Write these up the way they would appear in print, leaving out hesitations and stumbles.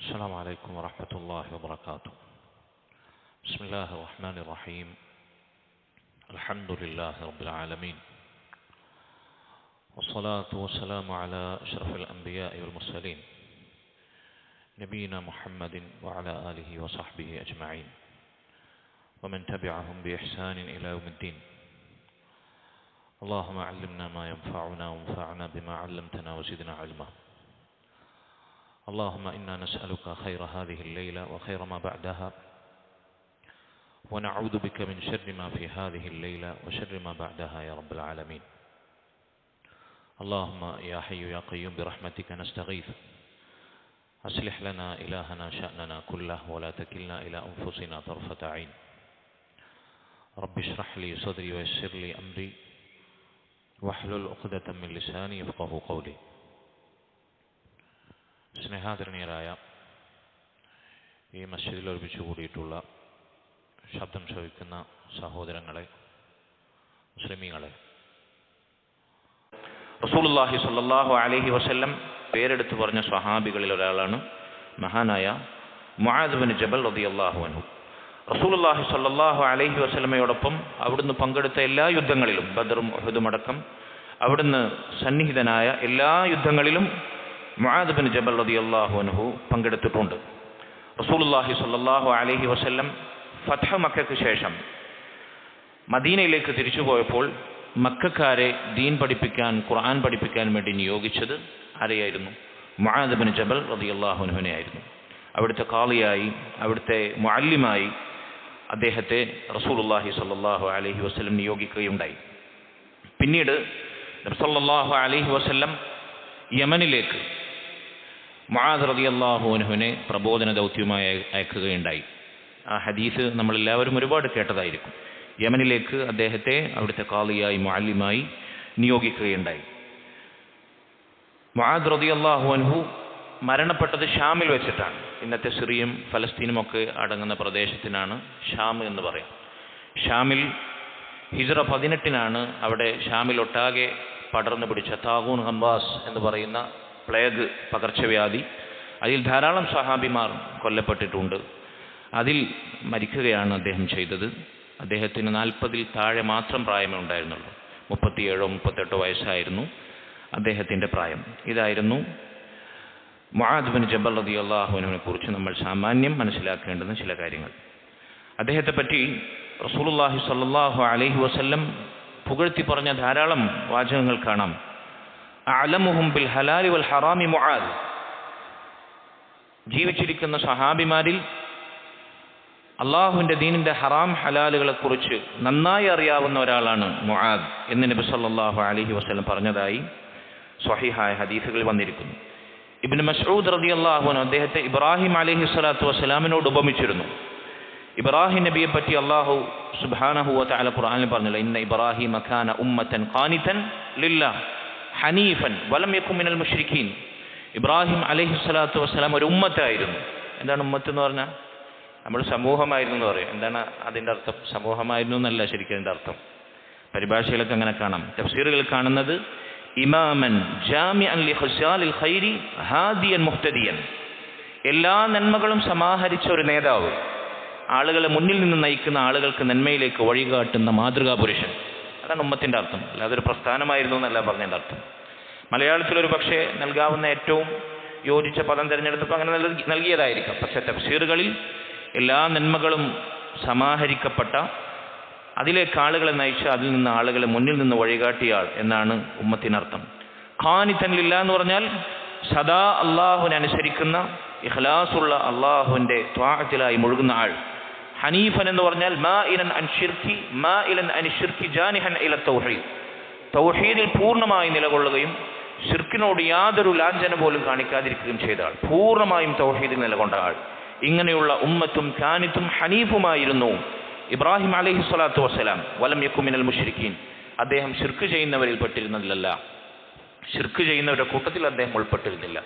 السلام عليكم ورحمة الله وبركاته. بسم الله الرحمن الرحيم. الحمد لله رب العالمين، والصلاة والسلام على أشرف الأنبياء والمرسلين نبينا محمد وعلى آله وصحبه أجمعين ومن تبعهم بإحسان إلى يوم الدين. اللهم علمنا ما ينفعنا وانفعنا بما علمتنا وزدنا علما. اللهم إنا نسألك خير هذه الليلة وخير ما بعدها، ونعوذ بك من شر ما في هذه الليلة وشر ما بعدها يا رب العالمين. اللهم يا حي يا قيوم برحمتك نستغيث، أصلح لنا إلهنا شأننا كله ولا تكلنا إلى أنفسنا طرفة عين. رب اشرح لي صدري ويسر لي أمري واحلل عقدة من لساني يفقهوا قولي. സ്നേഹാദരണീയരായ ഈ മസ്ജിദിൽ ഒരുമിച്ച് കൂടിയിട്ടുള്ള ശബ്ദം ശ്രവിക്കുന്ന സഹോദരങ്ങളെ, മുസ്ലിമീങ്ങളെ, റസൂലുള്ളാഹി സ്വല്ലല്ലാഹു അലൈഹി വസല്ലം പേരെടുത്തു പറഞ്ഞ സ്വഹാബികളിൽ ഒരാളാണ് മഹാനായ മുആദ് ബിൻ ജബൽ റളിയല്ലാഹു അൻഹു. റസൂലുള്ളാഹി സ്വല്ലല്ലാഹു അലൈഹി വസല്ലമയോടൊപ്പം അവിടുന്ന് പങ്കെടുത്ത എല്ലാ യുദ്ധങ്ങളിലും, ബദറും ഉഹദും അടക്കം അവിടുന്ന് സന്നിഹിതനായ എല്ലാ യുദ്ധങ്ങളിലും മുആദ് ബിൻ ജബൽ റളിയല്ലാഹു അൻഹു പങ്കെടുത്തിട്ടുണ്ട്. റസൂലുള്ളാഹി സ്വല്ലല്ലാഹു അലൈഹി വസല്ലം ഫത്ഹ് മക്കയ്ക്ക് ശേഷം മദീനയിലേക്ക് തിരിച്ചു പോയപ്പോൾ മക്കക്കാരെ ദീൻ പഠിപ്പിക്കാൻ, ഖുർആൻ പഠിപ്പിക്കാൻ വേണ്ടി നിയോഗിച്ചത് ആരെയായിരുന്നു? മുആദ് ബിൻ ജബൽ റളിയല്ലാഹു അൻഹുവിനെ ആയിരുന്നു. അവിടുത്തെ ഖാളിയായി, അവിടുത്തെ മുഅല്ലിമായി അദ്ദേഹത്തെ റസൂലുള്ളാഹി സ്വല്ലല്ലാഹു അലൈഹി വസല്ലം നിയോഗിക്കുകയുണ്ടായി. പിന്നീട് നബി സല്ലല്ലാഹു അലൈഹി വസല്ലം യമനിലേക്ക് മുആദ് റളിയല്ലാഹു അൻഹുവിനെ പ്രബോധന ദൗത്യവുമായി അയക്കുകയുണ്ടായി. ആ ഹദീസ് നമ്മളെല്ലാവരും ഒരുപാട് കേട്ടതായിരിക്കും. യമനിലേക്ക് അദ്ദേഹത്തെ അവിടുത്തെ ഖാളിയായി, മുഅല്ലിമായി നിയോഗിക്കുകയുണ്ടായി. മുആദ് റളിയല്ലാഹു അൻഹു മരണപ്പെട്ടത് ഷാമിൽ വെച്ചിട്ടാണ്. ഇന്നത്തെ സിറിയയും ഫലസ്തീനും ഒക്കെ അടങ്ങുന്ന പ്രദേശത്തിനാണ് ഷാം എന്ന് പറയാം. ഷാമിൽ ഹിജ്റ 18 അവിടെ ഷാമിലൊട്ടാകെ പടർന്നു പിടിച്ച താഗൂൻ ഹംവാസ് എന്ന് പറയുന്ന പ്ലേഗ് പകർച്ചവ്യാധി, അതിൽ ധാരാളം സഹാബിമാർ കൊല്ലപ്പെട്ടിട്ടുണ്ട്. അതിൽ മരിക്കുകയാണ് അദ്ദേഹം ചെയ്തത്. അദ്ദേഹത്തിന് 40 താഴെ മാത്രം പ്രായമേ ഉണ്ടായിരുന്നുള്ളൂ. 37-38 വയസ്സായിരുന്നു അദ്ദേഹത്തിൻ്റെ പ്രായം. ഇതായിരുന്നു മുആദ് ബിൻ ജബൽ റളിയല്ലാഹു അൻഹുവിനെ കുറിച്ച് നമ്മൾ സാമാന്യം മനസ്സിലാക്കേണ്ടുന്ന ചില കാര്യങ്ങൾ. അദ്ദേഹത്തെ പറ്റി റസൂലുള്ളാഹി സ്വല്ലല്ലാഹു അലൈഹി വസല്ലം പുകഴ്ത്തി പറഞ്ഞ ധാരാളം വാചകങ്ങൾ കാണാം. അഅലമുഹും ബിൽ ഹലാലി വൽ ഹറാമി മുആദ്. ജീവിച്ചിരിക്കുന്ന സഹാബിമാരിൽ അള്ളാഹുവിൻ്റെ ദീനിൻ്റെ ഹറാം ഹലാലുകളെ കുറിച്ച് നന്നായി അറിയാവുന്ന ഒരാളാണ് മുആദ് എന്ന് നബി സല്ലല്ലാഹു അലൈഹി വസല്ലം പറഞ്ഞതായി സ്വഹീഹായ ഹദീസുകളിൽ വന്നിരിക്കുന്നു. ഇബ്നു മസ്ഊദ് റളിയല്ലാഹു അൻഹു അദ്ദേഹത്തെ ഇബ്രാഹിം അലൈഹി സ്വലാത്തു വസ്സലാമിനോട് ഉപമിച്ചിരുന്നു. ഇബ്രാഹിം നബിയെ പറ്റി അല്ലാഹു സുബ്ഹാനഹു വ തആല ഖുർആനിൽ പറഞ്ഞല്ലോ, ഇന്ന ഇബ്രാഹിമ കാന ഉമ്മതൻ ഖാനിതൻ ലില്ലാഹ് ഹനീഫൻ വലം യകുൻ മിനൽ മുശ്രിക്കീൻ. ഇബ്രാഹിം അലൈഹി സ്വലാത്തു വസ്സലാം ഒരു ഉമ്മത്തായിരുന്നു. എന്താണ് ഉമ്മത്ത് എന്ന് പറഞ്ഞാൽ? നമ്മൾ സമൂഹമായിരുന്നു എന്ന് പറയും. എന്താണ് അതിൻ്റെ അർത്ഥം? സമൂഹമായിരുന്നു എന്നല്ല ശരിക്കും അതിൻ്റെ അർത്ഥം. പരിഭാഷയിലൊക്കെ അങ്ങനെ കാണാം. തഫ്സീറുകൾ കാണുന്നത് ഇമാമൻ ജാമിഅൻ ലിഖിസാലിൽ ഖൈരി ഹാദിയൻ മുഹ്തദിയൻ. എല്ലാ നന്മകളും സമാഹരിച്ച ഒരു നേതാവ്, ആളുകളെ മുന്നിൽ നിന്ന് നയിക്കുന്ന, ആളുകൾക്ക് നന്മയിലേക്ക് വഴികാട്ടുന്ന മാതൃകാ പുരുഷൻ. അതാണ് ഉമ്മത്തിൻ്റെ അർത്ഥം. അല്ലാതെ ഒരു പ്രസ്ഥാനമായിരുന്നു എന്നല്ല പറഞ്ഞതിൻ്റെ അർത്ഥം. മലയാളത്തിലൊരു പക്ഷേ നൽകാവുന്ന ഏറ്റവും യോജിച്ച പദം തിരഞ്ഞെടുത്തപ്പോൾ അങ്ങനെ നൽകിയതായിരിക്കാം. പക്ഷേ തഫ്സീറുകളിൽ എല്ലാ നന്മകളും സമാഹരിക്കപ്പെട്ട, അതിലേക്ക് ആളുകളെ നയിച്ച, അതിൽ നിന്ന് ആളുകളെ മുന്നിൽ നിന്ന് വഴികാട്ടിയ ആൾ എന്നാണ് ഉമ്മത്തിനർത്ഥം. ഖാനിതൻ ലില്ലാഹ് എന്ന് പറഞ്ഞാൽ സദാ അള്ളാഹുവിനെ അനുസരിക്കുന്ന, ഇഖ്ലാസുള്ള, അള്ളാഹുവിൻ്റെ ത്വാഅത്തിലായി മുഴുകുന്ന ആൾ. ഹനീഫൻ എന്ന് പറഞ്ഞാൽ മാഇലൻ അൻ ശിർക്കി, മാഇലൻ അൻ ശിർക്കി ജാനിഹൻ ഇല തൗഹീദ്. തൗഹീദിൽ പൂർണ്ണമായി നിലകൊള്ളുകയും ശിർക്കിനോട് യാതൊരു ലാഞ്ചന പോലും കാണിക്കാതിരിക്കുകയും ചെയ്ത ആൾ, പൂർണ്ണമായും തൗഹീദിൽ നിലകൊണ്ട ആൾ. ഇങ്ങനെയുള്ള ഉമ്മത്തും കാനിത്തും ഹനീഫുമായിരുന്നു ഇബ്രാഹിം അലൈഹി സ്വലാത്തു വസ്സലാം. വലം യകുൻ മിനൽ മുശ്രിക്കീൻ. അദ്ദേഹം ശിർക്ക് ചെയ്യുന്നവരിൽ പെട്ടിരുന്നതിലല്ല, ശിർക്ക് ചെയ്യുന്നവരുടെ കൂട്ടത്തിൽ അദ്ദേഹം ഉൾപ്പെട്ടിരുന്നില്ല.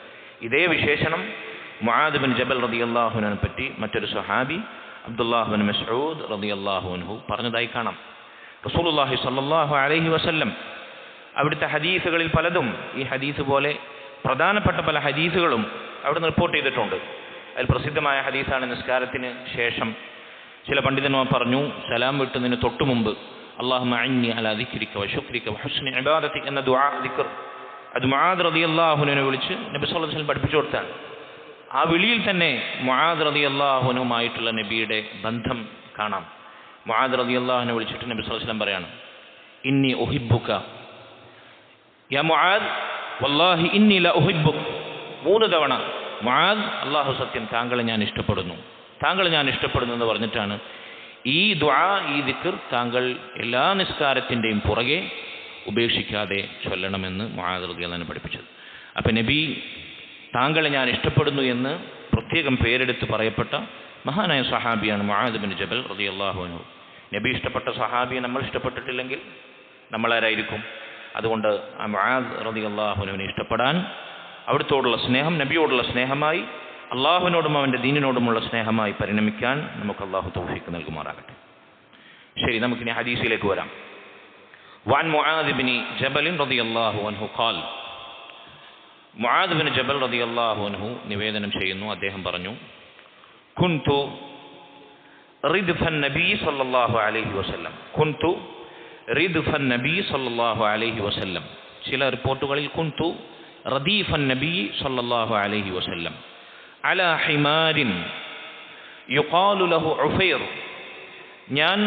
ഇതേ വിശേഷണം മുആദ് ബിൻ ജബൽ റളിയല്ലാഹു അൻഹുവിനെ പറ്റി മറ്റൊരു സ്വഹാബി അബ്ദുല്ലാഹ് ബിൻ മസ്ഊദ് റളിയല്ലാഹു അൻഹു പറഞ്ഞതായി കാണാം. റസൂലുള്ളാഹി സ്വല്ലല്ലാഹു അലൈഹി വസല്ലം അവിടുത്തെ ഹദീസുകളിൽ പലതും, ഈ ഹദീസ് പോലെ പ്രധാനപ്പെട്ട പല ഹദീസുകളും അവിടെ റിപ്പോർട്ട് ചെയ്തിട്ടുണ്ട്. അതിൽ പ്രസിദ്ധമായ ഹദീസാണ്, നിസ്കാരത്തിന് ശേഷം ചില പണ്ഡിതന്മാർ പറഞ്ഞു സലാം വിട്ടുന്നതിന് തൊട്ടു മുമ്പ് അല്ലാഹുമ്മ അഇന്നി അലാ ദിക്രിക വശുക്രിക വഹുസ്നി ഇബാദതിക എന്ന ദുആ ദിക്ർ, അത് മുആദ് റളിയല്ലാഹു അൻഹുവിനെ വിളിച്ച് നബി സല്ലല്ലാഹു അലൈഹി വസല്ലം പഠിപ്പിച്ചു കൊടുത്താണ്. ആ വിളിയിൽ തന്നെ മുആദ് റളിയല്ലാഹു അൻഹുമായിട്ടുള്ള നബിയുടെ ബന്ധം കാണാം. മുആദ് റളിയല്ലാഹു അൻഹു വിളിച്ചിട്ട് നബി സല്ലല്ലാഹു അലൈഹി വസല്ലം പറയാണ്, ഇന്നി ഉഹിബ്ബുക യാ മുആദ് വല്ലാഹി ഇന്നി ല ഉഹിബ്ബുക. 3 തവണ മുആദ്, അല്ലാഹു സത്യം, താങ്കളെ ഞാൻ ഇഷ്ടപ്പെടുന്നു, താങ്കളെ ഞാൻ ഇഷ്ടപ്പെടുന്നു എന്ന് പറഞ്ഞിട്ടാണ് ഈ ദുആ, ഈ ദിക്ർ താങ്കൾ എല്ലാ നിസ്കാരത്തിൻ്റെയും പുറകെ ഉപേക്ഷിക്കാതെ ചൊല്ലണമെന്ന് മുആദ് റളിയല്ലാഹു അൻഹു പഠിപ്പിച്ചത്. അപ്പം നബി താങ്കളെ ഞാൻ ഇഷ്ടപ്പെടുന്നു എന്ന് പ്രത്യേകം പേരെടുത്ത് പറയപ്പെട്ട മഹാനായ സഹാബിയാണ് മുആദ് ബിൻ ജബൽ റളിയല്ലാഹു അൻഹു. നബി ഇഷ്ടപ്പെട്ട സഹാബിയെ നമ്മൾ ഇഷ്ടപ്പെട്ടിട്ടില്ലെങ്കിൽ നമ്മളാരായിരിക്കും? അതുകൊണ്ട് ആ മുആദ് റളിയല്ലാഹു അൻഹുവിനെ ഇഷ്ടപ്പെടാൻ, അവിടുത്തോടുള്ള സ്നേഹം നബിയോടുള്ള സ്നേഹമായി, അള്ളാഹുവിനോടും അവൻ്റെ ദീനിനോടുമുള്ള സ്നേഹമായി പരിണമിക്കാൻ നമുക്ക് അള്ളാഹു തൗഫീഖ് നൽകുമാറാകട്ടെ. ശരി, നമുക്കിനി ഹദീസിലേക്ക് വരാം. വഅൻ മുആദ് ബിൻ ജബൽ റളിയല്ലാഹു അൻഹു ഖാൽ, മുആദ് ബിൻ ജബൽ റളിയല്ലാഹു അൻഹു നിവേദനം ചെയ്യുന്നു, അദ്ദേഹം പറഞ്ഞു, കുൻതു റിദ്ഫൻ നബി സല്ലല്ലാഹു അലൈഹി വസല്ലം, കുൻതു റിദ്ഫൻ നബി സല്ലല്ലാഹു അലൈഹി വസല്ലം. ചില റിപ്പോർട്ടുകളിൽ കുൻതു റദീഫൻ നബി സല്ലല്ലാഹു അലൈഹി വസല്ലം അലാ ഹിമാരിൻ യുഖാലു ലഹു ഉഫൈർ. ഞാൻ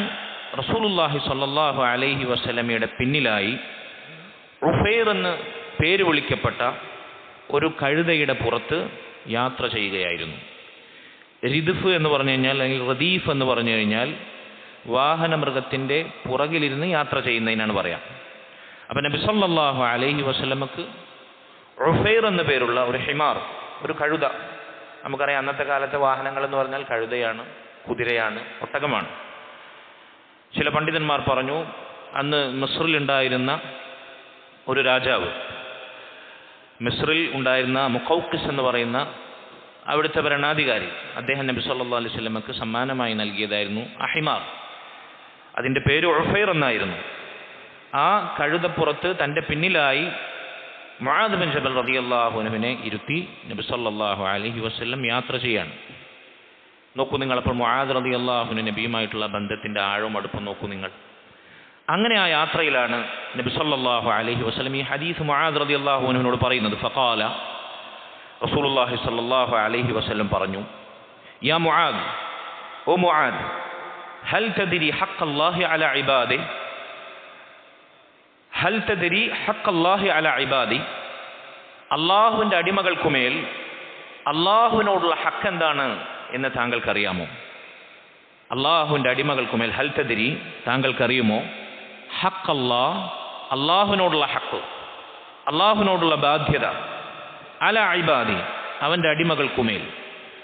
റസൂലുള്ളാഹി സല്ലല്ലാഹു അലൈഹി വസല്ലമയുടെ പിന്നിലായി ഉഫൈർ എന്ന് പേര് വിളിക്കപ്പെട്ട ഒരു കഴുതയുടെ പുറത്ത് യാത്ര ചെയ്യുകയായിരുന്നു. റിദ്ഫ് എന്ന് പറഞ്ഞു കഴിഞ്ഞാൽ, അല്ലെങ്കിൽ റദീഫ് എന്ന് പറഞ്ഞു കഴിഞ്ഞാൽ വാഹനമൃഗത്തിൻ്റെ പുറകിലിരുന്ന് യാത്ര ചെയ്യുന്നതിനാണ് പറയാം. അപ്പം നബി സല്ലല്ലാഹു അലൈഹി വസല്ലമക്ക് ഉഫൈർ എന്ന പേരുള്ള ഒരു ഹിമാർ, ഒരു കഴുത. നമുക്കറിയാം അന്നത്തെ കാലത്തെ വാഹനങ്ങൾ എന്ന് പറഞ്ഞാൽ കഴുതയാണ്, കുതിരയാണ്, ഒട്ടകമാണ്. ചില പണ്ഡിതന്മാർ പറഞ്ഞു, അന്ന് മിസ്റിൽ ഉണ്ടായിരുന്ന ഒരു രാജാവ്, മിസ്റിൽ ഉണ്ടായിരുന്ന മുഖൗഖിസ് എന്ന് പറയുന്ന അവിടുത്തെ ഭരണാധികാരി, അദ്ദേഹം നബി സല്ലല്ലാഹു അലൈഹി വസല്ലമക്ക് സമ്മാനമായി നൽകിയതായിരുന്നു അഹിമാർ. അതിൻ്റെ പേര് ഉഫൈർ എന്നായിരുന്നു. ആ കഴുതപ്പുറത്ത് തൻ്റെ പിന്നിലായി മുആദ് ബിൻ ജബൽ റളിയല്ലാഹു അൻഹുവിനെ ഇരുത്തി നബി സല്ലല്ലാഹു അലൈഹി വസല്ലം യാത്ര ചെയ്യാണ്. നോക്കൂ നിങ്ങൾ, അപ്പോൾ മുആദ് റളിയല്ലാഹു അൻഹു നബിയുമായിട്ടുള്ള ബന്ധത്തിൻ്റെ ആഴവും അടുപ്പം നോക്കൂ നിങ്ങൾ. അങ്ങനെ ആ യാത്രയിലാണ് നബി സല്ലല്ലാഹു അലൈഹി വസല്ലം ഈ ഹദീസ് മുആദ് റളിയല്ലാഹു അൻഹുവിനോട് പറയുന്നത്. ഫഖാല, റസൂലുള്ളാഹി സല്ലല്ലാഹു അലൈഹി വസല്ലം പറഞ്ഞു, യാ മുആദ്, ഓ മുആദ്, ഹൽ തദ്രി ഹഖ്ഖല്ലാഹി അലാ ഇബാദി, ഹൽ തദ്രി ഹഖ്ഖല്ലാഹി അലാ ഇബാദി, അള്ളാഹുവിൻ്റെ അടിമകൾക്കുമേൽ അള്ളാഹുവിനോടുള്ള ഹക്ക് എന്താണ് എന്ന് താങ്കൾക്കറിയാമോ? അള്ളാഹുവിൻ്റെ അടിമകൾക്കുമേൽ ഹൽ തദ്രി, താങ്കൾക്കറിയുമോ? ഹഖ്ഖല്ലാഹ്, അള്ളാഹുവിനോടുള്ള ഹക്ക്, അള്ളാഹുവിനോടുള്ള ബാധ്യത, അല ഇബാദി, അവൻ്റെ അടിമകൾക്കുമേൽ.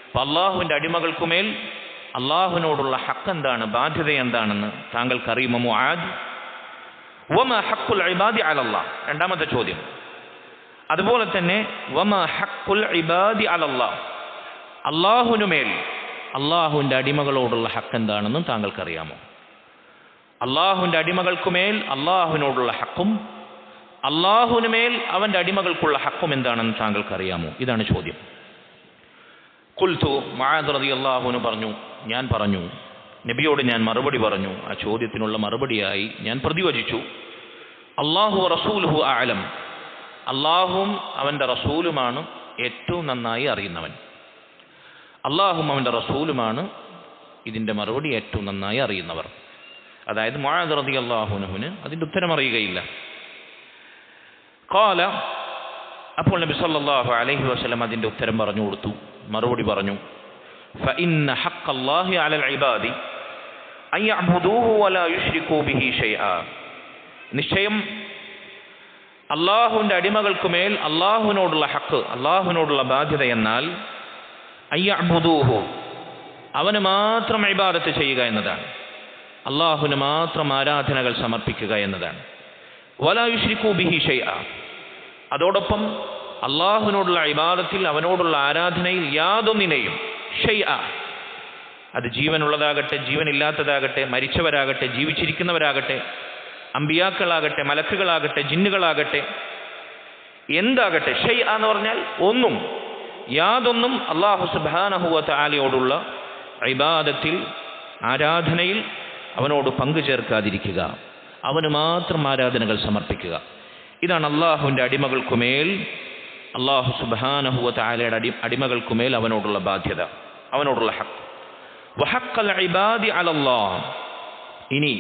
അപ്പം അള്ളാഹുവിൻ്റെ അടിമകൾക്കുമേൽ അള്ളാഹുവിനോടുള്ള ഹക്ക് എന്താണ്, ബാധ്യത എന്താണെന്ന് താങ്കൾക്കറിയുമോ മുആദ്? വമാ ഹഖ്ഖുൽ ഇബാദി അലല്ലാഹ്, രണ്ടാമത്തെ ചോദ്യം. അതുപോലെ തന്നെ വമാ ഹഖ്ഖുൽ ഇബാദി അലല്ലാഹ്, അള്ളാഹുവിനുമേൽ അള്ളാഹുവിൻ്റെ അടിമകളോടുള്ള ഹക്ക് എന്താണെന്നും താങ്കൾക്കറിയാമോ? അള്ളാഹുവിൻ്റെ അടിമകൾക്കുമേൽ അള്ളാഹുവിനോടുള്ള ഹക്കും അള്ളാഹുവിനുമേൽ അവൻ്റെ അടിമകൾക്കുള്ള ഹക്കും എന്താണെന്ന് താങ്കൾക്കറിയാമോ? ഇതാണ് ചോദ്യം. ഖുൽതു, മുആദ് റളിയല്ലാഹു അൻഹു പറഞ്ഞു, ഞാൻ പറഞ്ഞു, നബിയോട് ഞാൻ മറുപടി പറഞ്ഞു. ആ ചോദ്യത്തിനുള്ള മറുപടിയായി ഞാൻ പ്രതിവചിച്ചു, അല്ലാഹു റസൂലുഹു അഅലം, അള്ളാഹുവും അവൻ്റെ റസൂലുമാണ് ഏറ്റവും നന്നായി അറിയുന്നവൻ. അള്ളാഹും അവൻ്റെ റസൂലുമാണ് ഇതിൻ്റെ മറുപടി ഏറ്റവും നന്നായി അറിയുന്നവർ. അതായത് മുആദ് റളിയല്ലാഹു അൻഹുവിന് അതിൻ്റെ ഉത്തരം അറിയുകയില്ല. ഖാല, അപ്പോൾ നബി സല്ലല്ലാഹു അലൈഹി വസല്ലം അതിൻ്റെ ഉത്തരം പറഞ്ഞു കൊടുത്തു, മറുപടി പറഞ്ഞു. ഫഇന്ന ഹഖ്ഖല്ലാഹി അലൽ ഇബാദി അൻ യഅ്ബുദൂഹു വലാ യുശ്രികൂ ബിഹി ശൈആ, നിശ്ചയം അള്ളാഹുവിൻ്റെ അടിമകൾക്കുമേൽ അള്ളാഹുവിനോടുള്ള ഹക്ക്, അള്ളാഹുവിനോടുള്ള ബാധ്യത എന്നാൽ അൻ യഅ്ബുദൂഹു, അവന് മാത്രം ഇബാദത്ത് ചെയ്യുക എന്നതാണ്, അള്ളാഹുവിന് മാത്രം ആരാധനകൾ സമർപ്പിക്കുക എന്നതാണ്. വലാ യുശ്രികൂ ബിഹി ശൈആ, അതോടൊപ്പം അള്ളാഹുവിനോടുള്ള ഇബാദത്തിൽ, അവനോടുള്ള ആരാധനയിൽ യാതൊന്നിനെയും, ഷൈആ, അത് ജീവനുള്ളതാകട്ടെ ജീവനില്ലാത്തതാകട്ടെ, മരിച്ചവരാകട്ടെ ജീവിച്ചിരിക്കുന്നവരാകട്ടെ, അമ്പിയാക്കളാകട്ടെ മലക്കുകളാകട്ടെ ജിന്നുകളാകട്ടെ, എന്താകട്ടെ, ഷൈആ എന്ന് പറഞ്ഞാൽ ഒന്നും, യാതൊന്നും അല്ലാഹു സുബ്ഹാനഹു വ തആലയോടുള്ള ഇബാദത്തിൽ, ആരാധനയിൽ അവനോട് പങ്കു ചേർക്കാതിരിക്കുക, അവന് മാത്രം ആരാധനകൾ സമർപ്പിക്കുക. ഇതാണ് അള്ളാഹുവിൻ്റെ അടിമകൾക്കുമേൽ, അല്ലാഹു സുബ്ഹാനഹു വ തആലയുടെ അടിമകൾക്കുമേൽ അവനോടുള്ള ബാധ്യത, അവനോടുള്ള ഹഖ്. വഹഖൽ ഇബാദി അലല്ലാഹ്. ഇനി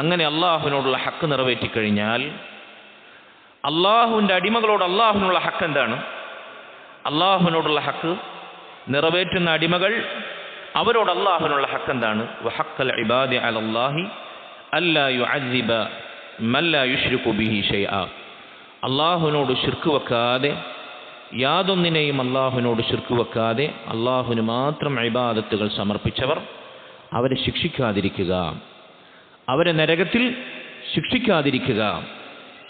അങ്ങനെ അള്ളാഹുവിനോടുള്ള ഹക്ക് നിറവേറ്റിക്കഴിഞ്ഞാൽ അള്ളാഹുവിൻ്റെ അടിമകളോട് അള്ളാഹുവിനുള്ള ഹക്ക് എന്താണ്? അള്ളാഹുവിനോടുള്ള ഹക്ക് നിറവേറ്റുന്ന അടിമകൾ അവരോട് അള്ളാഹുവിനുള്ള ഹക്ക് എന്താണ്? വഹഖൽ ഇബാദി അലല്ലാഹി അല്ലാ യുഅദ്ദിബ മൻ ലാ യുശ്രികു ബിഹി ശൈഅ. അള്ളാഹുവിനോട് ശിർക്ക് വെക്കാതെ, യാതൊന്നിനെയും അള്ളാഹുവിനോട് ശിർക്ക് വെക്കാതെ അള്ളാഹുവിന് മാത്രം ഇബാദത്തുകൾ സമർപ്പിച്ചവർ അവരെ ശിക്ഷിക്കാതിരിക്കുക, അവരെ നരകത്തിൽ ശിക്ഷിക്കാതിരിക്കുക